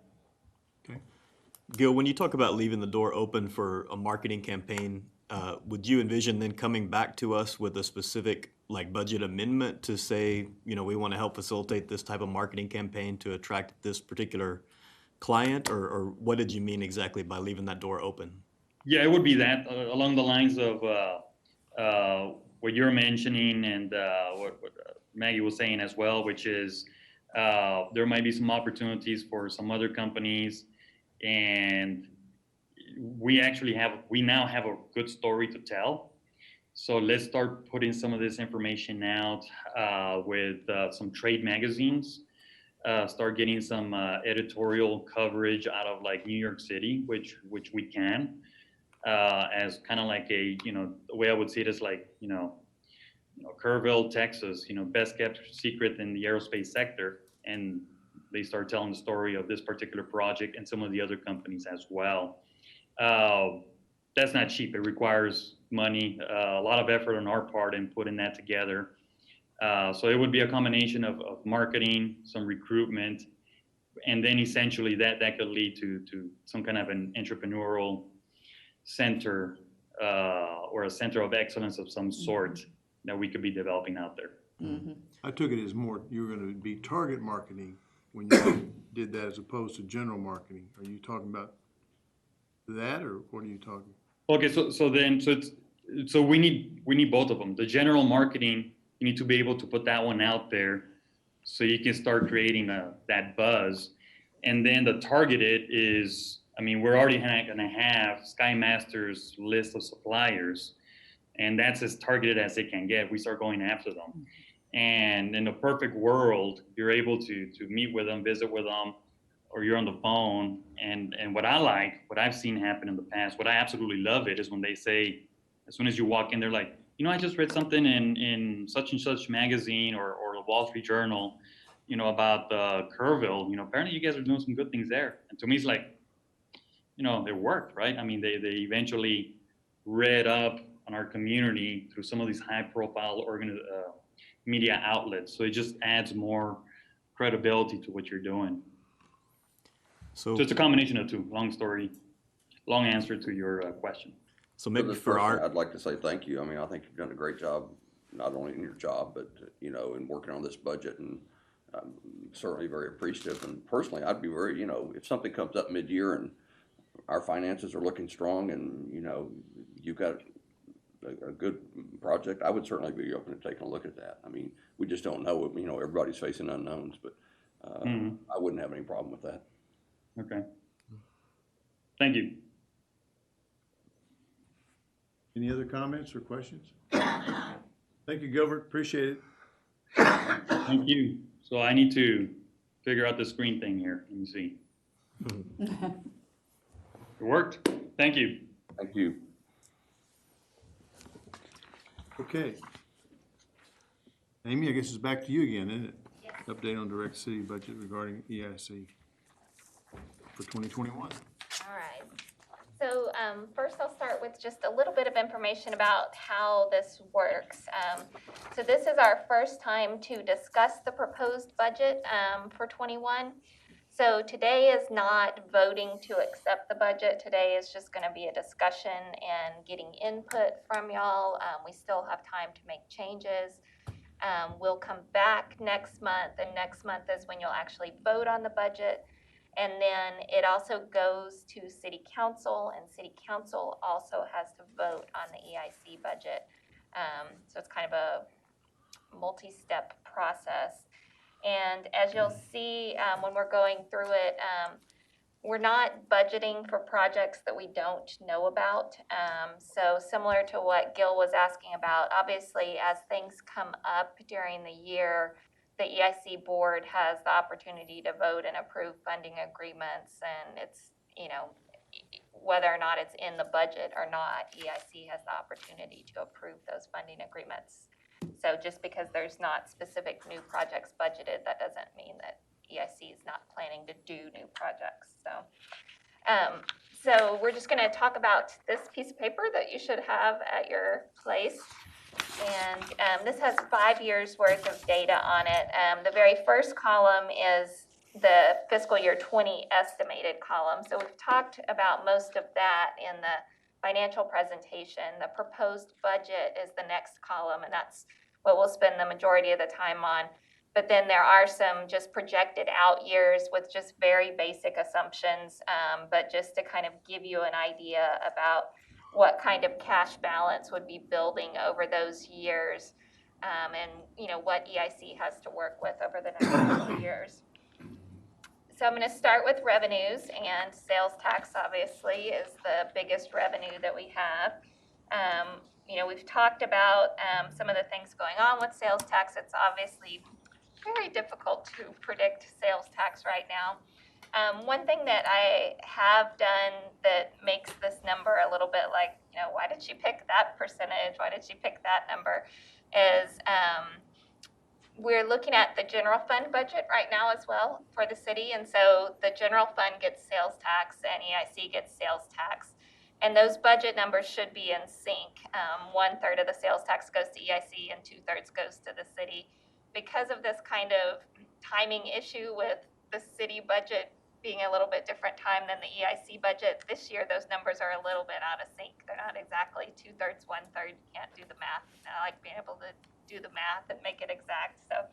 Okay. Gil, when you talk about leaving the door open for a marketing campaign, would you envision then coming back to us with a specific like budget amendment to say, you know, we want to help facilitate this type of marketing campaign to attract this particular client, or what did you mean exactly by leaving that door open? Yeah, it would be that along the lines of what you're mentioning and what Maggie was saying as well, which is there might be some opportunities for some other companies, and we now have a good story to tell. So let's start putting some of this information out with some trade magazines. Start getting some editorial coverage out of like New York City, which we can, as kind of like a, you know, the way I would see it is like, you know, Kerrville, Texas, you know, best kept secret in the aerospace sector, and they start telling the story of this particular project and some of the other companies as well. That's not cheap. It requires money, a lot of effort on our part in putting that together. So it would be a combination of marketing, some recruitment, and then essentially that could lead to some kind of an entrepreneurial center or a center of excellence of some sort that we could be developing out there. Mm-hmm. I took it as more, you were gonna be target marketing when you did that as opposed to general marketing. Are you talking about that, or what are you talking? Okay, so we need both of them. The general marketing, you need to be able to put that one out there so you can start creating that buzz. And then the targeted is, I mean, we're already going to have SkyMaster's list of suppliers, and that's as targeted as it can get. We start going after them. And in a perfect world, you're able to meet with them, visit with them, or you're on the phone. And what I've seen happen in the past, what I absolutely love it is when they say, as soon as you walk in, they're like, you know, I just read something in such and such magazine or the Wall Street Journal, you know, about Kerrville. You know, apparently you guys are doing some good things there. And to me, it's like, you know, it worked, right? I mean, they eventually read up on our community through some of these high-profile media outlets. So it just adds more credibility to what you're doing. So it's a combination of two. Long answer to your question. So maybe for our, I'd like to say thank you. I mean, I think you've done a great job, not only in your job, but, you know, in working on this budget, and I'm certainly very appreciative. And personally, I'd be very, you know, if something comes up mid-year and our finances are looking strong and, you know, you've got a good project, I would certainly be open to taking a look at that. I mean, we just don't know, you know, everybody's facing unknowns, but I wouldn't have any problem with that. Okay. Thank you. Any other comments or questions? Thank you, Gilbert. Appreciate it. Thank you. So I need to figure out the screen thing here. Let me see. It worked. Thank you. Thank you. Okay. Amy, I guess it's back to you again, isn't it? Yes. Update on direct city budget regarding EIC for 2021. All right. So first I'll start with just a little bit of information about how this works. So this is our first time to discuss the proposed budget for 21. So today is not voting to accept the budget. Today is just going to be a discussion and getting input from y'all. We still have time to make changes. We'll come back next month, and next month is when you'll actually vote on the budget. And then it also goes to City Council, and City Council also has to vote on the EIC budget. So it's kind of a multi-step process. And as you'll see when we're going through it, we're not budgeting for projects that we don't know about. So similar to what Gil was asking about, obviously as things come up during the year, the EIC board has the opportunity to vote and approve funding agreements, and it's, you know, whether or not it's in the budget or not, EIC has the opportunity to approve those funding agreements. So just because there's not specific new projects budgeted, that doesn't mean that EIC is not planning to do new projects. So we're just going to talk about this piece of paper that you should have at your place. And this has 5 years worth of data on it. The very first column is the fiscal year 20 estimated column. So we've talked about most of that in the financial presentation. The proposed budget is the next column, and that's what we'll spend the majority of the time on. But then there are some just projected out years with just very basic assumptions, but just to kind of give you an idea about what kind of cash balance would be building over those years, and what EIC has to work with over the next couple years. So I'm going to start with revenues, and sales tax obviously is the biggest revenue that we have. We've talked about some of the things going on with sales tax. It's obviously very difficult to predict sales tax right now. One thing that I have done that makes this number a little bit like, why did she pick that percentage? Why did she pick that number? Is we're looking at the general fund budget right now as well for the city. And so the general fund gets sales tax and EIC gets sales tax. And those budget numbers should be in sync. 1/3 of the sales tax goes to EIC and 2/3 goes to the city. Because of this kind of timing issue with the city budget being a little bit different time than the EIC budget, this year those numbers are a little bit out of sync. They're not exactly 2/3, 1/3. You can't do the math. And I like being able to do the math and make it exact. So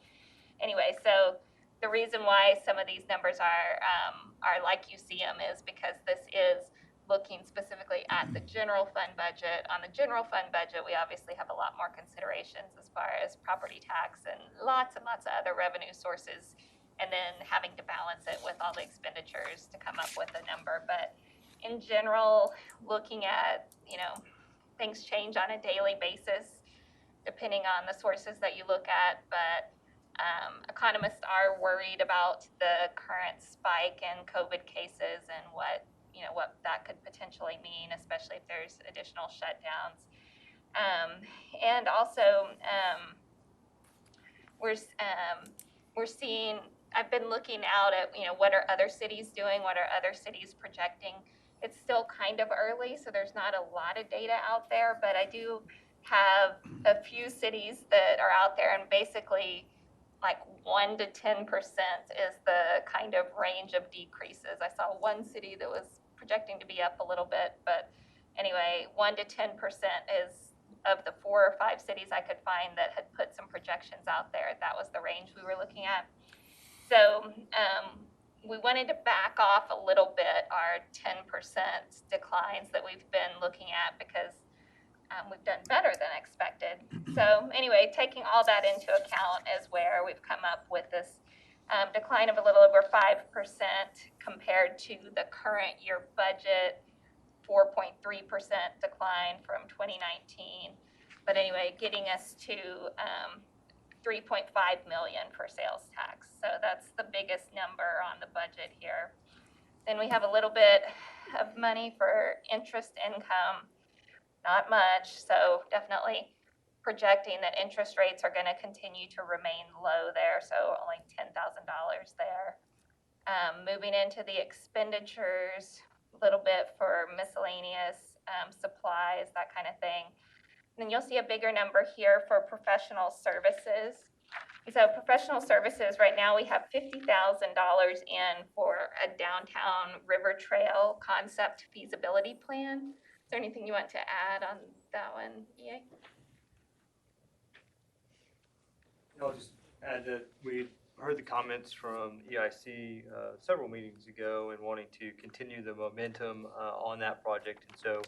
anyway, so the reason why some of these numbers are like you see them is because this is looking specifically at the general fund budget. On the general fund budget, we obviously have a lot more considerations as far as property tax and lots of other revenue sources, and then having to balance it with all the expenditures to come up with a number. But in general, looking at, things change on a daily basis depending on the sources that you look at, but economists are worried about the current spike in COVID cases and what that could potentially mean, especially if there's additional shutdowns. And also, we're seeing, I've been looking out at, what are other cities doing? What are other cities projecting? It's still kind of early, so there's not a lot of data out there, but I do have a few cities that are out there, and basically like 1 to 10% is the kind of range of decreases. I saw one city that was projecting to be up a little bit, but anyway, 1 to 10% is of the 4 or 5 cities I could find that had put some projections out there. That was the range we were looking at. So we wanted to back off a little bit our 10% declines that we've been looking at because we've done better than expected. So anyway, taking all that into account is where we've come up with this decline of a little over 5% compared to the current year budget, 4.3% decline from 2019. But anyway, getting us to 3.5 million for sales tax. So that's the biggest number on the budget here. Then we have a little bit of money for interest income. Not much, so definitely projecting that interest rates are going to continue to remain low there, so only $10,000 there. Moving into the expenditures, a little bit for miscellaneous supplies, that kind of thing. And then you'll see a bigger number here for professional services. So professional services, right now we have $50,000 in for a downtown river trail concept feasibility plan. Is there anything you want to add on that one, EA? I'll just add that we heard the comments from EIC several meetings ago and wanting to continue the momentum on that project. And so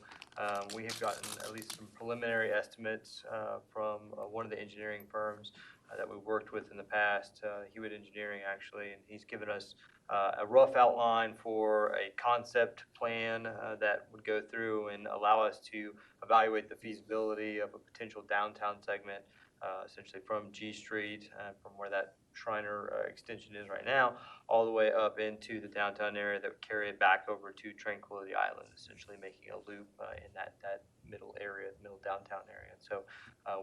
we have gotten at least some preliminary estimates from one of the engineering firms that we worked with in the past, Hewitt Engineering actually, and he's given us a rough outline for a concept plan that would go through and allow us to evaluate the feasibility of a potential downtown segment, essentially from G Street, from where that Shriner extension is right now, all the way up into the downtown area that would carry it back over to Tranquility Island, essentially making a loop in that middle area, middle downtown area. So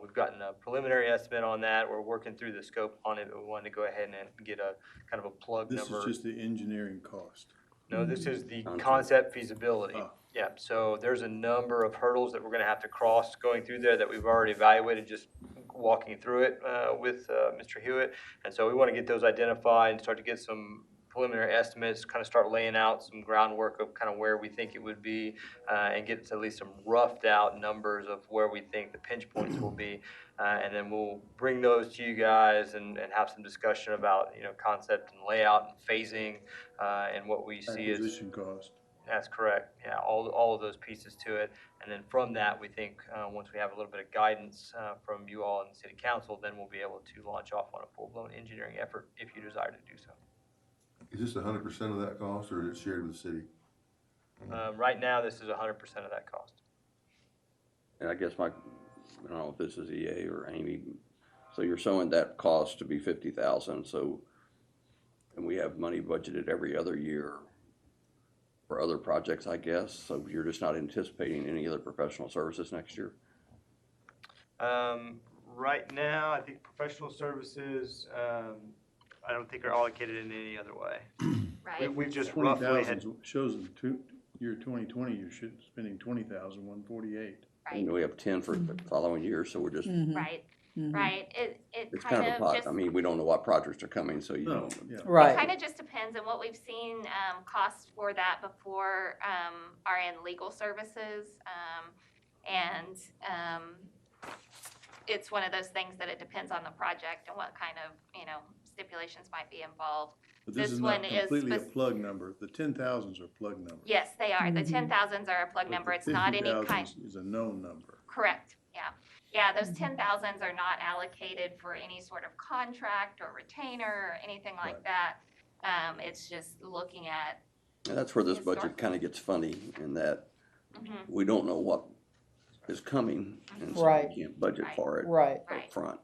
we've gotten a preliminary estimate on that. We're working through the scope on it, but we wanted to go ahead and get a kind of a plug number. This is just the engineering cost. No, this is the concept feasibility. Oh. Yeah, so there's a number of hurdles that we're going to have to cross going through there that we've already evaluated just walking through it with Mr. Hewitt. And so we want to get those identified and start to get some preliminary estimates, kind of start laying out some groundwork of kind of where we think it would be, and get at least some roughed out numbers of where we think the pinch points will be. And then we'll bring those to you guys and have some discussion about, concept and layout and phasing, and what we see as. Acquisition cost. That's correct. Yeah, all of those pieces to it. And then from that, we think, once we have a little bit of guidance from you all in the city council, then we'll be able to launch off on a full-blown engineering effort if you desire to do so. Is this 100% of that cost, or is it shared with the city? Right now, this is 100% of that cost. And I guess I don't know if this is EA or Amy, so you're showing that cost to be 50,000, so, and we have money budgeted every other year for other projects, I guess, so you're just not anticipating any other professional services next year? Right now, I think professional services, I don't think are allocated in any other way. Right. We've just roughly had. 20,000 shows in year 2020, you're spending 20,148. Right. And we have 10 for the following year, so we're just, Right. Right. it's kind of a pot. I mean, we don't know what projects are coming, so you No, don't. yeah. It Right. kind of just depends on what we've seen, costs for that before, are in legal services. It's one of those things that it depends on the project and what kind of, stipulations might be involved. But this This is not one is completely a spec- plug number. The 10,000s are plug numbers. Yes, they are. The 10,000s are a plug But number. the It's not any kind. 50,000s is a known number. Correct, yeah. Yeah, those 10,000s are not allocated for any sort of contract or retainer or anything like Right. that. It's just looking at, And that's where this budget Historical. kind of gets funny, in that mhm, we don't know what is coming, and so Right. we can't budget Right. for it Right. up Right. front.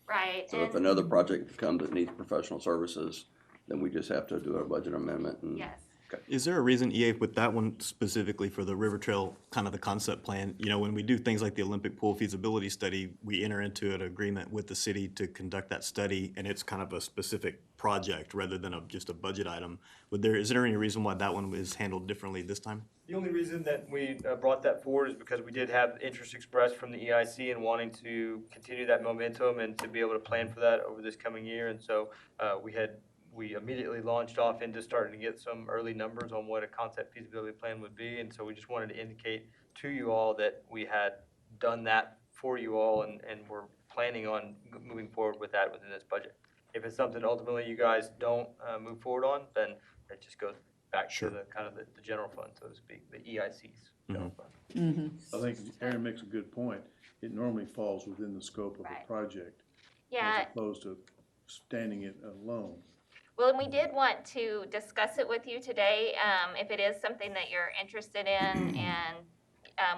right. So if and- another project comes that needs professional services, then we just have to do a budget amendment and. Yes. Is there a reason, EA, with that one specifically for the River Trail, kind of the concept plan, when we do things like the Olympic pool feasibility study, we enter into an agreement with the city to conduct that study, and it's kind of a specific project rather than just a budget item. Is there any reason why that one is handled differently this time? The only reason that we brought that forward is because we did have interest expressed from the EIC in wanting to continue that momentum and to be able to plan for that over this coming year. And so we immediately launched off into starting to get some early numbers on what a concept feasibility plan would be. And so we just wanted to indicate to you all that we had done that for you all, and we're planning on moving forward with that within this budget. If it's something ultimately you guys don't move forward on, then it just goes back to the kind of the general fund, so to speak, the EIC's general fund. I think Aaron makes a good point. It normally falls within the scope of Right. a project Yeah, as opposed to standing it alone. well, and we did want to discuss it with you today, if it is something that you're interested in. And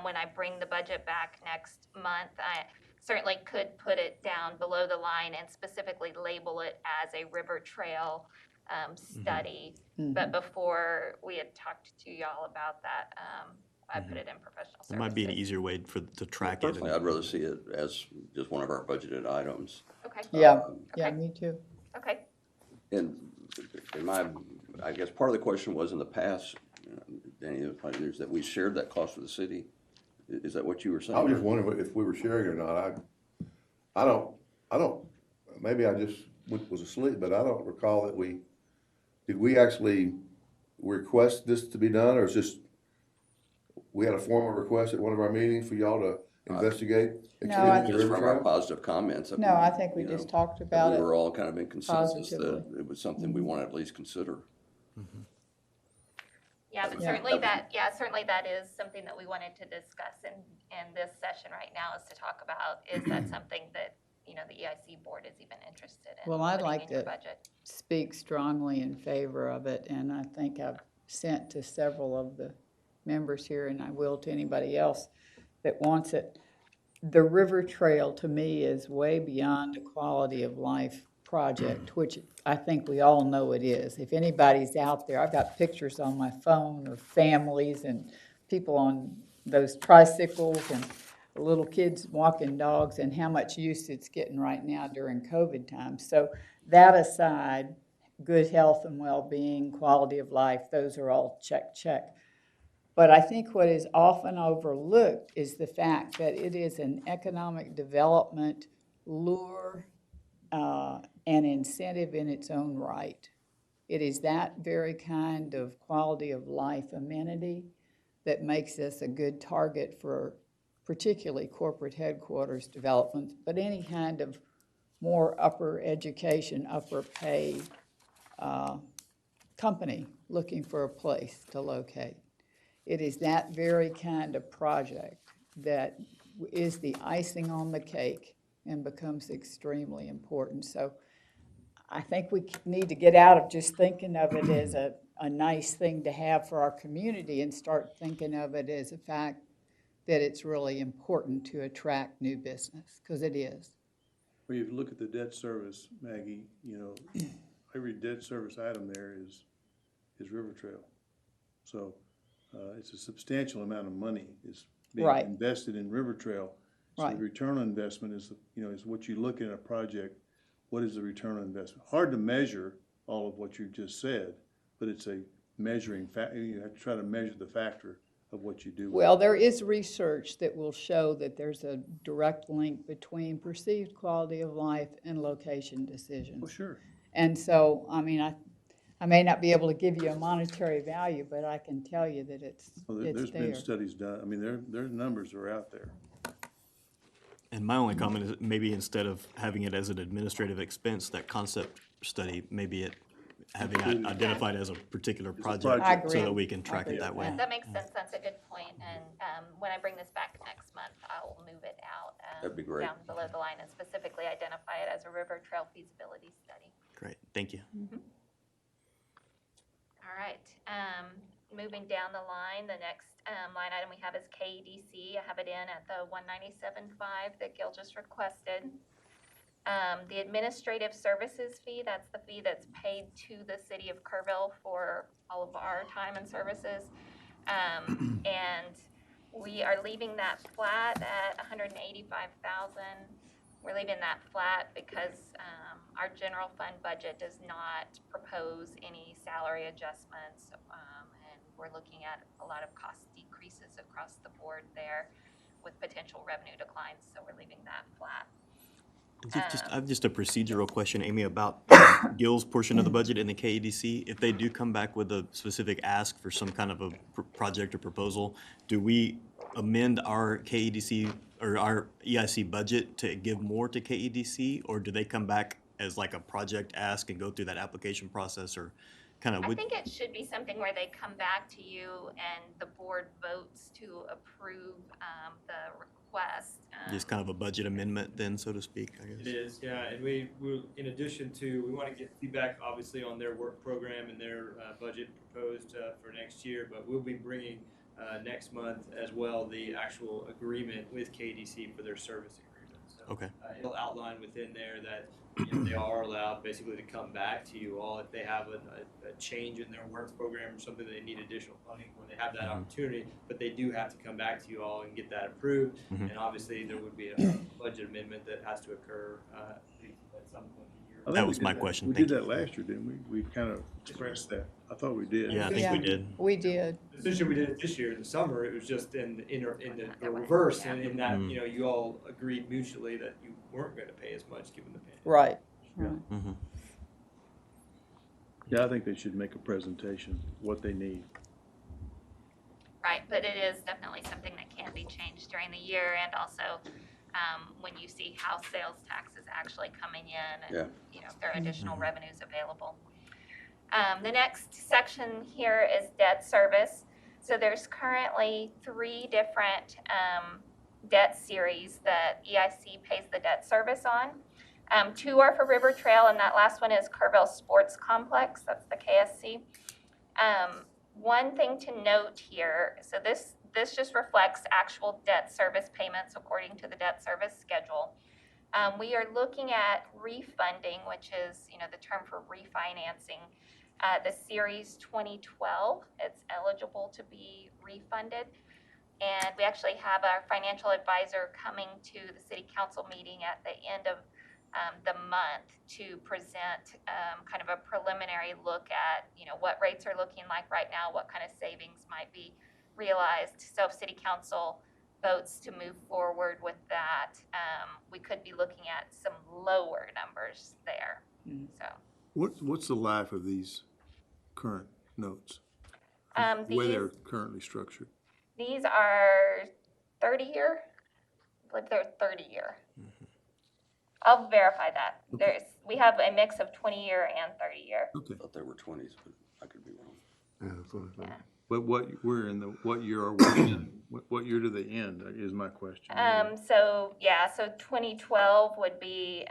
when I bring the budget back next month, I certainly could put it down below the line and specifically label it as a river trail study. But before we had talked to y'all about that, I put it in professional services. It might be an easier way to track it. Personally, I'd rather see it as just one of our budgeted items. Okay, Yeah, yeah, Okay. me too. okay. And I guess part of the question was in the past, Danny, is that we shared that cost with the city. Is that what you were saying? I was just wondering if we were sharing or not. I don't, maybe I just was asleep, but I don't recall that did we actually request this to be done, or is this, we had a formal request at one of our meetings for y'all to investigate? No, I- extending the Just river from our trail? positive comments. No, I think we just talked about We it. were all kind of in consensus that Positively. it was something we wanted to at least consider. Yeah, but Yeah. certainly that is something that we wanted to discuss in this session right now, is to talk about, is that something that, the EIC board is even interested in Well, I'd putting like in your to budget? speak strongly in favor of it, and I think I've sent to several of the members here, and I will to anybody else that wants it. The river trail, to me, is way beyond a quality of life project, which I think we all know it is. If anybody's out there, I've got pictures on my phone of families and people on those tricycles and little kids walking dogs, and how much use it's getting right now during COVID times. So that aside, good health and well-being, quality of life, those are all check. But I think what is often overlooked is the fact that it is an economic development lure and incentive in its own right. It is that very kind of quality of life amenity that makes us a good target for particularly corporate headquarters developments, but any kind of more upper education, upper pay company looking for a place to locate. It is that very kind of project that is the icing on the cake and becomes extremely important. So I think we need to get out of just thinking of it as a nice thing to have for our community and start thinking of it as a fact that it's really important to attract new business, because it is. When you look at the debt service, Maggie, you know, every debt service item there is River Trail. So it's a substantial amount of money is being Right. invested in River Trail. So Right. the return on investment is, you know, is what you look at a project, what is the return on investment? Hard to measure all of what you just said, but it's a measuring factor. You have to try to measure the factor of what you do. Well, there is research that will show that there's a direct link between perceived quality of life and location decisions. Well, sure. And so, I mean, I may not be able to give you a monetary value, but I can tell you that it's There's been there. studies done. I mean, their numbers are out there. And my only comment is maybe instead of having it as an administrative expense, that concept study, maybe it having it identified as a particular project I agree. so that we can I track agree it that with way. that. That makes sense. That's a good point. And when I bring this back next month, I'll move it out. That'd be great. Down below the line and specifically identify it as a river trail feasibility study. Great, thank you. All right. Moving down the line, the next line item we have is KEDC. I have it in at the 197.5 that Gil just requested. The administrative services fee, that's the fee that's paid to the city of Kerrville for all of our time and services. And we are leaving that flat at $185,000. We're leaving that flat because our general fund budget does not propose any salary adjustments. And we're looking at a lot of cost decreases across the board there with potential revenue declines. So we're leaving that flat. I have just a procedural question, Amy, about Gil's portion of the budget in the KEDC. If they do come back with a specific ask for some kind of a project or proposal, do we amend our KEDC or our EIC budget to give more to KEDC, or do they come back as like a project ask and go through that application process, or kind of? I think it should be something where they come back to you and the board votes to approve the request. Just kind of a budget amendment then, so to speak, I guess. It is, yeah, and we in addition to, we want to get feedback obviously on their work program and their budget proposed for next year, but we'll be bringing next month as well the actual agreement with KDC for their service agreement. So, Okay. It'll outline within there that they are allowed basically to come back to you all if they have a change in their work program or something that they need additional funding when they have that opportunity, but they do have to come back to you all and get that approved. And obviously there would be a budget amendment that has to occur at some point in the year. I think That we was did my question. We Thank did you. that last year, didn't we? We kind of expressed that. I thought we did. Yeah, I think we did. We did. This year we did it this year in the summer. It was just in the reverse, and in that you all agreed mutually that you weren't going to pay as much given the pandemic. Right. Yeah, I think they should make a presentation, what they need. Right, but it is definitely something that can be changed during the year, and also when you see how sales tax is actually coming in, and if there are additional revenues available. The next section here is debt service. So there's currently 3 different debt series that EIC pays the debt service on. 2 are for River Trail, and that last one is Kerrville Sports Complex. That's the KSC. One thing to note here, so this just reflects actual debt service payments according to the debt service schedule. We are looking at refunding, which is the term for refinancing, the Series 2012. It's eligible to be refunded. And we actually have our financial advisor coming to the city council meeting at the end of the month to present kind of a preliminary look at what rates are looking like right now, what kind of savings might be realized. So if city council votes to move forward with that, we could be looking at some lower numbers there. So What's the life of these current notes? Um, The way these, they're currently structured? these are 30-year, I believe they're 30-year. I'll verify that. We have a mix of 20-year and 30-year. Okay. I thought they were 20s, but I could be wrong. Yeah, that's what I thought. Yeah. But what year are we in? What year do they end, is my question. So 2012 would be,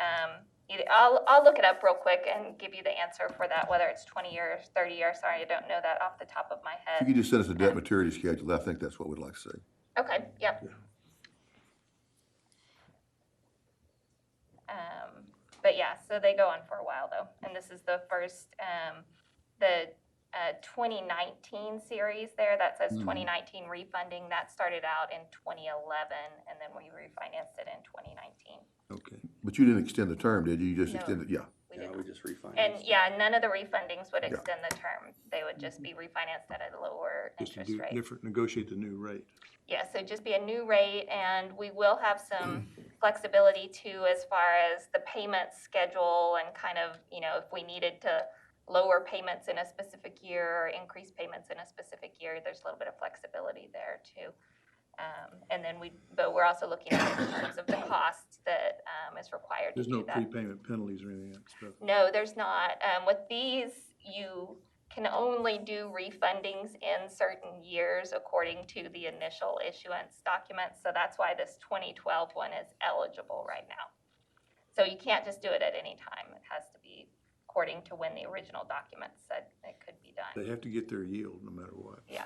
either, I'll look it up real quick and give you the answer for that, whether it's 20 years, 30 years. Sorry, I don't know that off the top of my If you head. could just send us a debt maturity schedule, I think that's what we'd like to see. Okay, yep. Yeah. But yeah, so they go on for a while though. And this is the first, the 2019 series there, that says 2019 refunding, that started out in 2011, and then we refinanced it in 2019. Okay. But you didn't extend the term, did you? You just No. extended, yeah. We Yeah, did we not. just refinanced. And yeah, none of the refundings would Yeah. extend the term. They would just be refinanced at a lower Just to interest do rate. different, negotiate the new rate. Yeah, so just be a new rate, and we will have some flexibility too as far as the payment schedule and kind of, if we needed to lower payments in a specific year or increase payments in a specific year, there's a little bit of flexibility there too. And then but we're also looking at it in terms of the cost that is required to There's do no that. prepayment penalties or anything like that stuff. No, there's not. With these, you can only do refundings in certain years according to the initial issuance documents. So that's why this 2012 one is eligible right now. So you can't just do it at any time. It has to be according to when the original documents said it could be done. They have to get their yield no matter what. Yeah.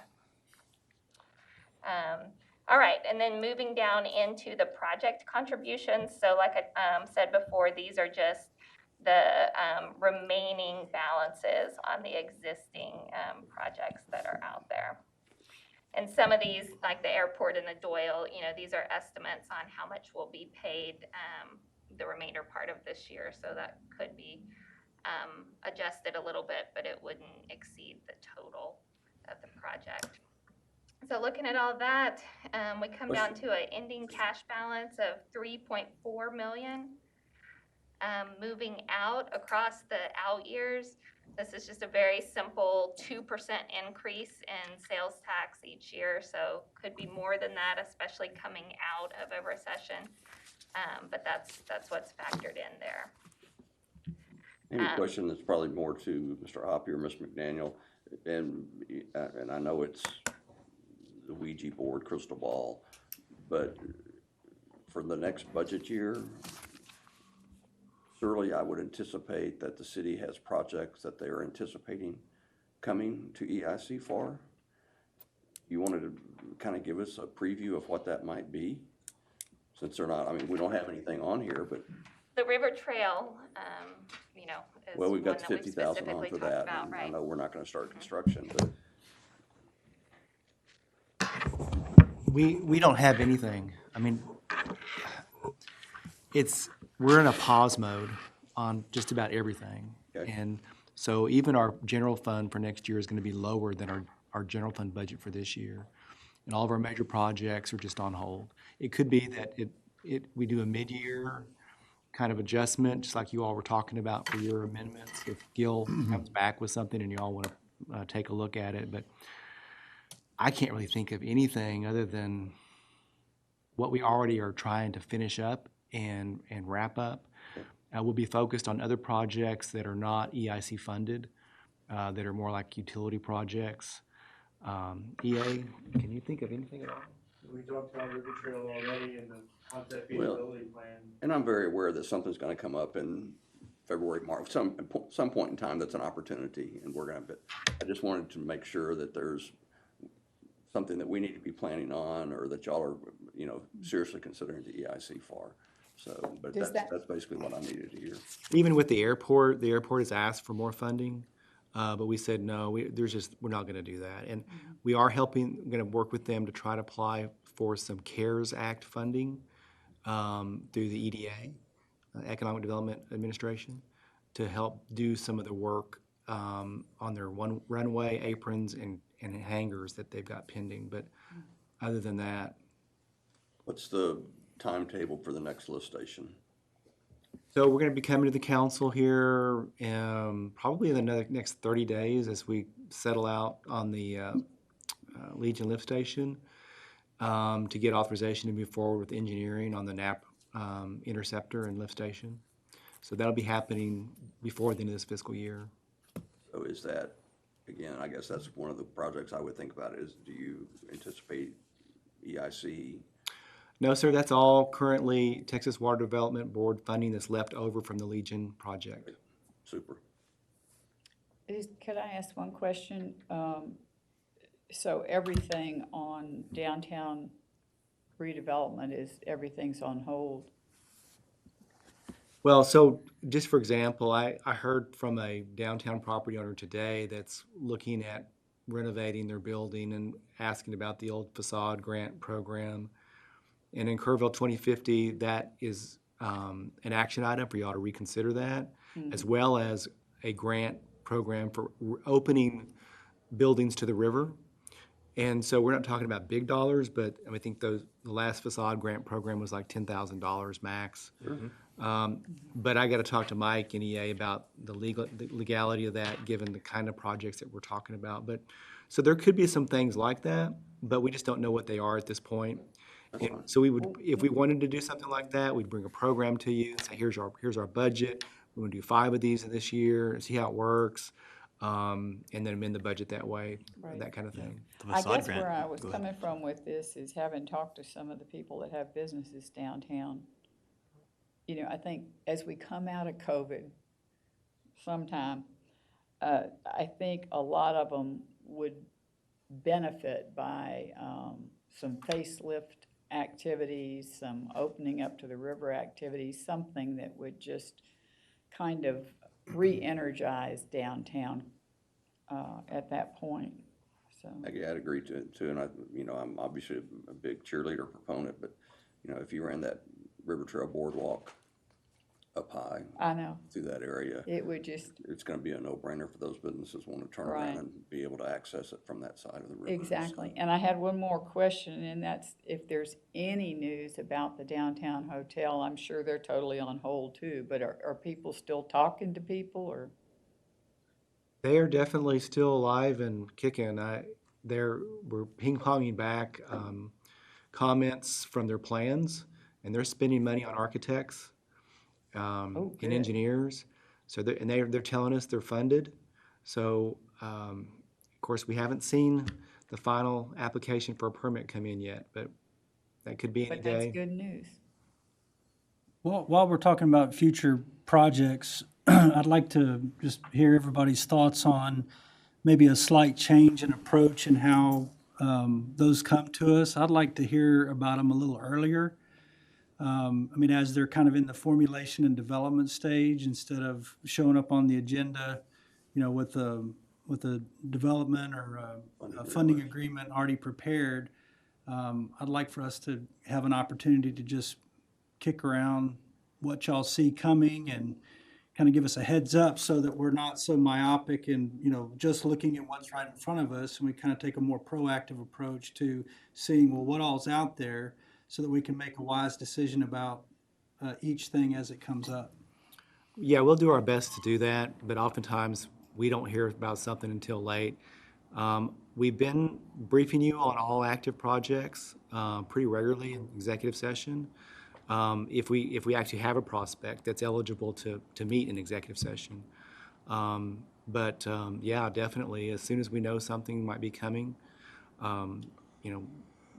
All right, and then moving down into the project contributions. So like I said before, these are just the remaining balances on the existing projects that are out there. And some of these, like the airport and the Doyle, these are estimates on how much will be paid the remainder part of this year. So that could be adjusted a little bit, but it wouldn't exceed the total of the project. So looking at all that, we come down to an ending cash balance of $3.4 million. Moving out across the out years, this is just a very simple 2% increase in sales tax each year. So could be more than that, especially coming out of a recession. But that's what's factored in there. Maybe a question that's probably more to Mr. Hoppy or Ms. McDaniel, and I know it's the Ouija board crystal ball, but for the next budget year, surely I would anticipate that the city has projects that they are anticipating coming to EIC for. You wanted to kind of give us a preview of what that might be? Since they're not, we don't have anything on here, but. The River Trail, is Well, we've got one that we've 50,000 on specifically for talked that. about, And right? I know we're not gonna start construction, but. We don't have anything. We're in a pause mode on just about everything. Okay. And so even our general fund for next year is gonna be lower than our general fund budget for this year. And all of our major projects are just on hold. It could be that we do a mid-year kind of adjustment, just like you all were talking about for your amendments. If Gil comes back with something and you all want to take a look at it, but I can't really think of anything other than what we already are trying to finish up and wrap up. We'll be focused on other projects that are not EIC funded, that are more like utility projects. EA, can you think of anything at all? We talked about River Trail already and the concept Well, feasibility plan. And I'm very aware that something's gonna come up in February, March, some point in time that's an opportunity, and but I just wanted to make sure that there's something that we need to be planning on, or that y'all are, seriously considering the EIC for. So, but Does that's basically what I needed to hear. Even with the airport has asked for more funding, but we said, no, we're not gonna do that. And we are gonna work with them to try to apply for some CARES Act funding through the EDA, Economic Development Administration, to help do some of the work on their runway aprons and hangars that they've got pending. But other than that. What's the timetable for the next lift station? So we're gonna be coming to the council here, probably in the next 30 days as we settle out on the Legion lift station, to get authorization to move forward with engineering on the NAP interceptor and lift station. So that'll be happening before the end of this fiscal year. So is that, again, I guess that's one of the projects I would think about is, do you anticipate EIC? No, sir, that's all currently Texas Water Development Board funding that's left over from the Legion project. Super. Could I ask one question? So everything on downtown redevelopment everything's on hold? Well, so just for example, I heard from a downtown property owner today that's looking at renovating their building and asking about the old facade grant program. And in Kerrville 2050, that is an action item for y'all to reconsider that, as well as a grant program for opening buildings to the river. And so we're not talking about big dollars, but I think the last facade grant program was like $10,000 max. But I got to talk to Mike and EA about the legality of that, given the kind of projects that we're talking about. But so there could be some things like that, but we just don't know what they are at this point. And so we would, if we wanted to do something like that, we'd bring a program to you and say, here's our budget. We're going to do 5 of these this year and see how it works. And then amend the budget that way, Right. that kind of thing. The I facade guess grant. where I was Go ahead. coming from with this is having talked to some of the people that have businesses downtown. You know, I think as we come out of COVID sometime, I think a lot of them would benefit by some facelift activities, some opening up to the river activities, something that would just kind of re-energize downtown at that point, so. I'd agree to it too, and I'm obviously a big cheerleader proponent, but, if you ran that River Trail boardwalk up high I know, through that area, it would just, it's gonna be a no-brainer for those businesses want to turn Right. around and be able to access it from that side of the river. exactly. And I had one more question, and that's if there's any news about the downtown hotel. I'm sure they're totally on hold too, but are people still talking to people, or? They are definitely still alive and kicking. We're ping-ponging back comments from their plans, and they're spending money on architects and good. engineers. So they're telling us they're funded. So of course we haven't seen the final application for a permit come in yet, but that could be any But that's day. good news. Well, while we're talking about future projects, I'd like to just hear everybody's thoughts on maybe a slight change in approach and how those come to us. I'd like to hear about them a little earlier. As they're kind of in the formulation and development stage, instead of showing up on the agenda, with a development or a funding agreement already prepared. I'd like for us to have an opportunity to just kick around what y'all see coming and kind of give us a heads up so that we're not so myopic and, just looking at what's right in front of us. And we kind of take a more proactive approach to seeing, well, what all's out there so that we can make a wise decision about each thing as it comes up. Yeah, we'll do our best to do that, but oftentimes we don't hear about something until late. We've been briefing you on all active projects pretty regularly in executive session. If we actually have a prospect that's eligible to meet in executive session. Yeah, definitely, as soon as we know something might be coming,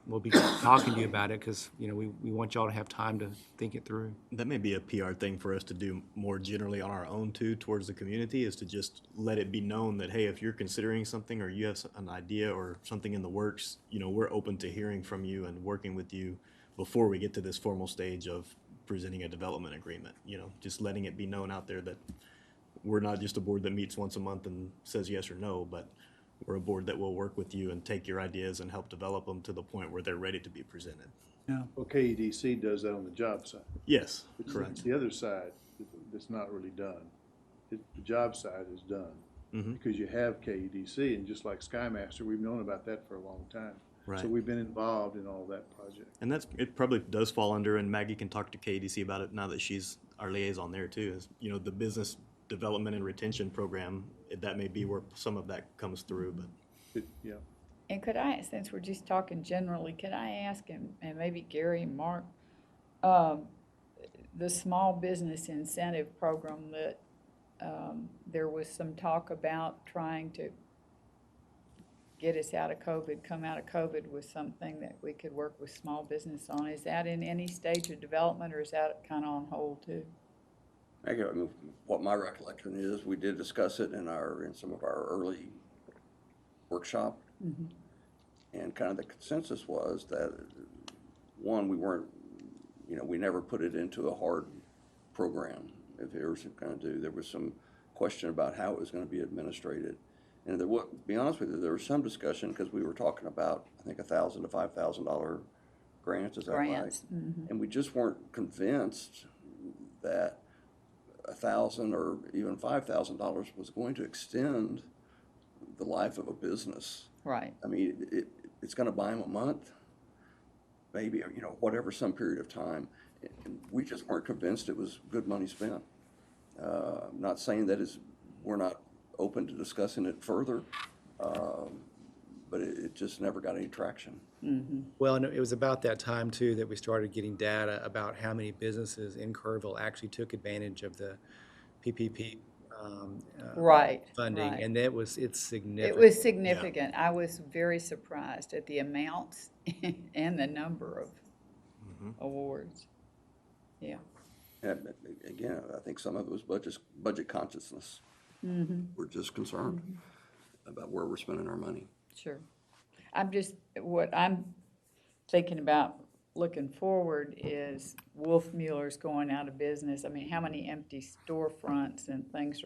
we'll be talking to you about it because, we want y'all to have time to think it through. That may be a PR thing for us to do more generally on our own too, towards the community, is to just let it be known that, hey, if you're considering something or you have an idea or something in the works, we're open to hearing from you and working with you before we get to this formal stage of presenting a development agreement. Just letting it be known out there that we're not just a board that meets once a month and says yes or no, but we're a board that will work with you and take your ideas and help develop them to the point where they're ready to be presented. Yeah. Well, KEDC does that on the job side. Yes, It's correct. the other side that's not really done. The job side is done. Mhm. Because you have KEDC, and just like Skymaster, we've known about that for a long time. Right. So we've been involved in all that project. And it probably does fall under, and Maggie can talk to KEDC about it now that she's our liaison there too, is, you know, the business development and retention program, that may be where some of that comes through, but. Yeah. And could I, since we're just talking generally, could I ask him, and maybe Gary and Mark, the small business incentive program that there was some talk about trying to get us out of COVID, come out of COVID, was something that we could work with small business on. Is that in any stage of development, or is that kind of on hold too? I mean, what my recollection is, we did discuss it in some of our early workshop. Mm-hmm. And kind of the consensus was that, one, we never put it into a hard program. If it was going to do, there was some question about how it was going to be administrated. And to be honest with you, there was some discussion because we were talking about, I think, $1,000 to $5,000 grants, is that right? Grants. Mm-hmm. And we just weren't convinced that $1,000 or even $5,000 was going to extend the life of a business. Right. I mean, it's going to buy them a month, maybe, or, whatever, some period of time. And we just weren't convinced it was good money spent. I'm not saying that we're not open to discussing it further, but it just never got any traction. Mm-hmm. Well, and it was about that time too that we started getting data about how many businesses in Kerrville actually took advantage of the PPP Right. funding, right. and it's significant. It was significant. I was very surprised at the amounts and the number of awards. Yeah. And again, I think some of it was budget consciousness. Mm-hmm. We're just concerned about where we're spending our money. Sure. What I'm thinking about looking forward is Wolfmuller's going out of business. I mean, how many empty storefronts and things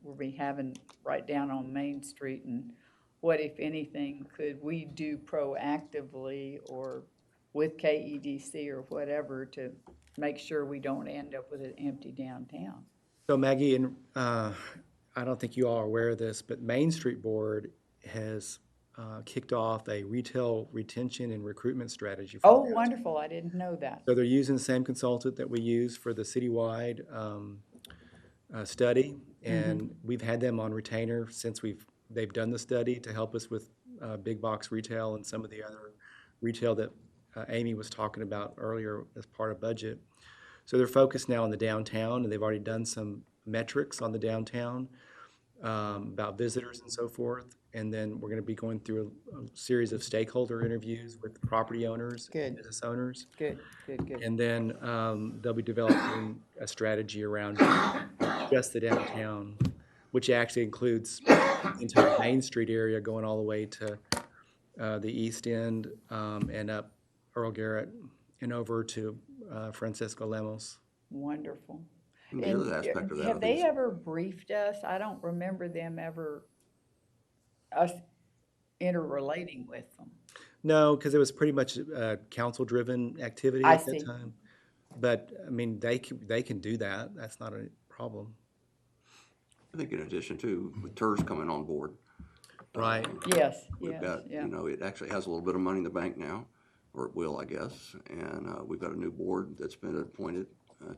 we'll be having right down on Main Street, and what, if anything, could we do proactively or with KEDC or whatever to make sure we don't end up with an empty downtown? So Maggie, and I don't think you all are aware of this, but Main Street Board has kicked off a retail retention and recruitment strategy. For Oh, the wonderful. I didn't know that. So they're using the same consultant that we use for the citywide study, and we've had them on retainer since they've done the study to help us with big box retail and some of the other retail that Amy was talking about earlier as part of budget. So they're focused now on the downtown, and they've already done some metrics on the downtown about visitors and so forth. And then we're going to be going through a series of stakeholder interviews with property owners, Good. business owners. Good. And then they'll be developing a strategy around just the downtown, which actually includes the entire Main Street area going all the way to the East End and up Earl Garrett and over to Francisco Lemos. Wonderful. And the other aspect of that, Have they ever briefed us? I don't remember them us interrelating with them. No, because it was pretty much a council-driven activity I at that see. time. But, I mean, they can do that. That's not a problem. I think in addition to, with TERS coming on board. Right. Yes, We've yes, got, yeah. it actually has a little bit of money in the bank now, or it will, I guess. And we've got a new board that's been appointed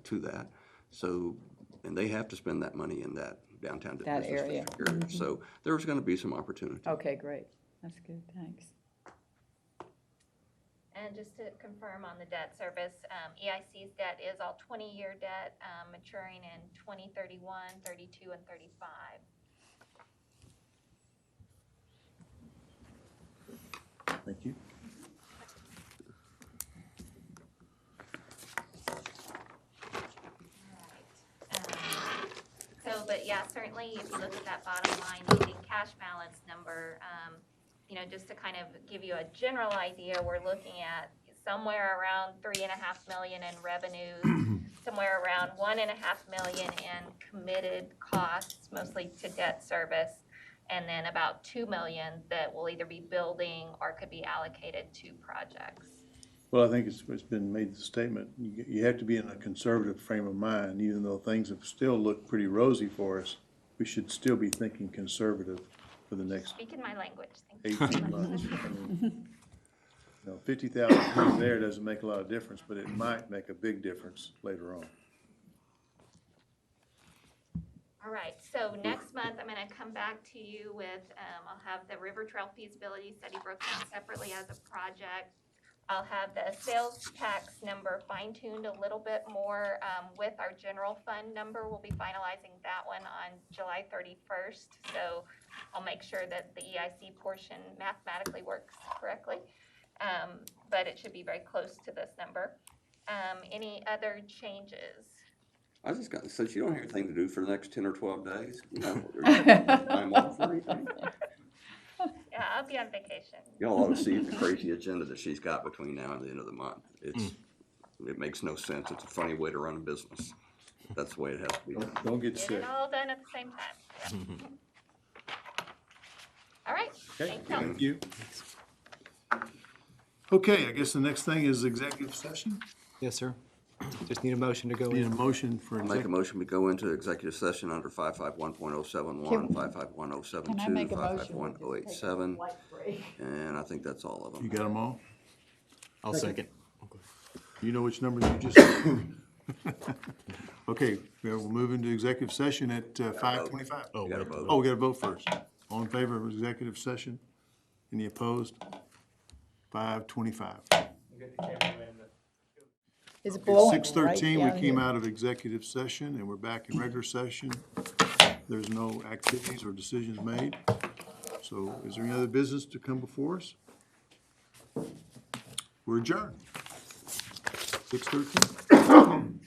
to that. So, and they have to spend that money in that downtown That business area. district area. So there's going to be some opportunity. Okay, great. That's good, thanks. And just to confirm on the debt service, EIC's debt is all 20-year debt, maturing in 2031, 32, and 35. Thank you. But yeah, certainly if you look at that bottom line, ending cash balance number, just to kind of give you a general idea, we're looking at somewhere around $3.5 million in revenues, somewhere around $1.5 million in committed costs, mostly to debt service, and then about $2 million that will either be building or could be allocated to projects. Well, I think it's been made the statement, you have to be in a conservative frame of mind, even though things have still looked pretty rosy for us. We should still be thinking conservative for the next Speaking my language. Thank you. 18 months. I mean, Now, 50,000 here and there doesn't make a lot of difference, but it might make a big difference later on. All right, so next month, I'm gonna come back to you with, I'll have the River Trail feasibility study broken out separately as a project. I'll have the sales tax number fine-tuned a little bit more, with our general fund number. We'll be finalizing that one on July 31st. So I'll make sure that the EIC portion mathematically works correctly. But it should be very close to this number. Any other changes? I just got, since you don't have anything to do for the next 10 or 12 days, you know, I'm off or anything. Yeah, I'll be on vacation. Y'all ought to see the crazy agenda that she's got between now and the end of the month. It makes no sense. It's a funny way to run a business. That's the way it has to be done. Don't get Get sick. it all done at the same time. All right, Okay, thanks, y'all. thank you. Okay, I guess the next thing is executive session. Yes, sir. Just need a motion to go Need a in. motion for I'll make a executive. motion, we go into executive session under 551.071, 551.072, Can I make a motion? 551.087, and I think that's all of You them. got them all? I'll second. You know which numbers you just said? Okay, we'll move into executive session at 5:25. You gotta vote. Oh, we gotta vote first. All in favor of executive session? Any opposed? 5:25. Get the cameraman to. It's blowing right 6:13, we down came here. out of executive session and we're back in regular session. There's no activities or decisions made. So is there any other business to come before us? We're adjourned. 6:13.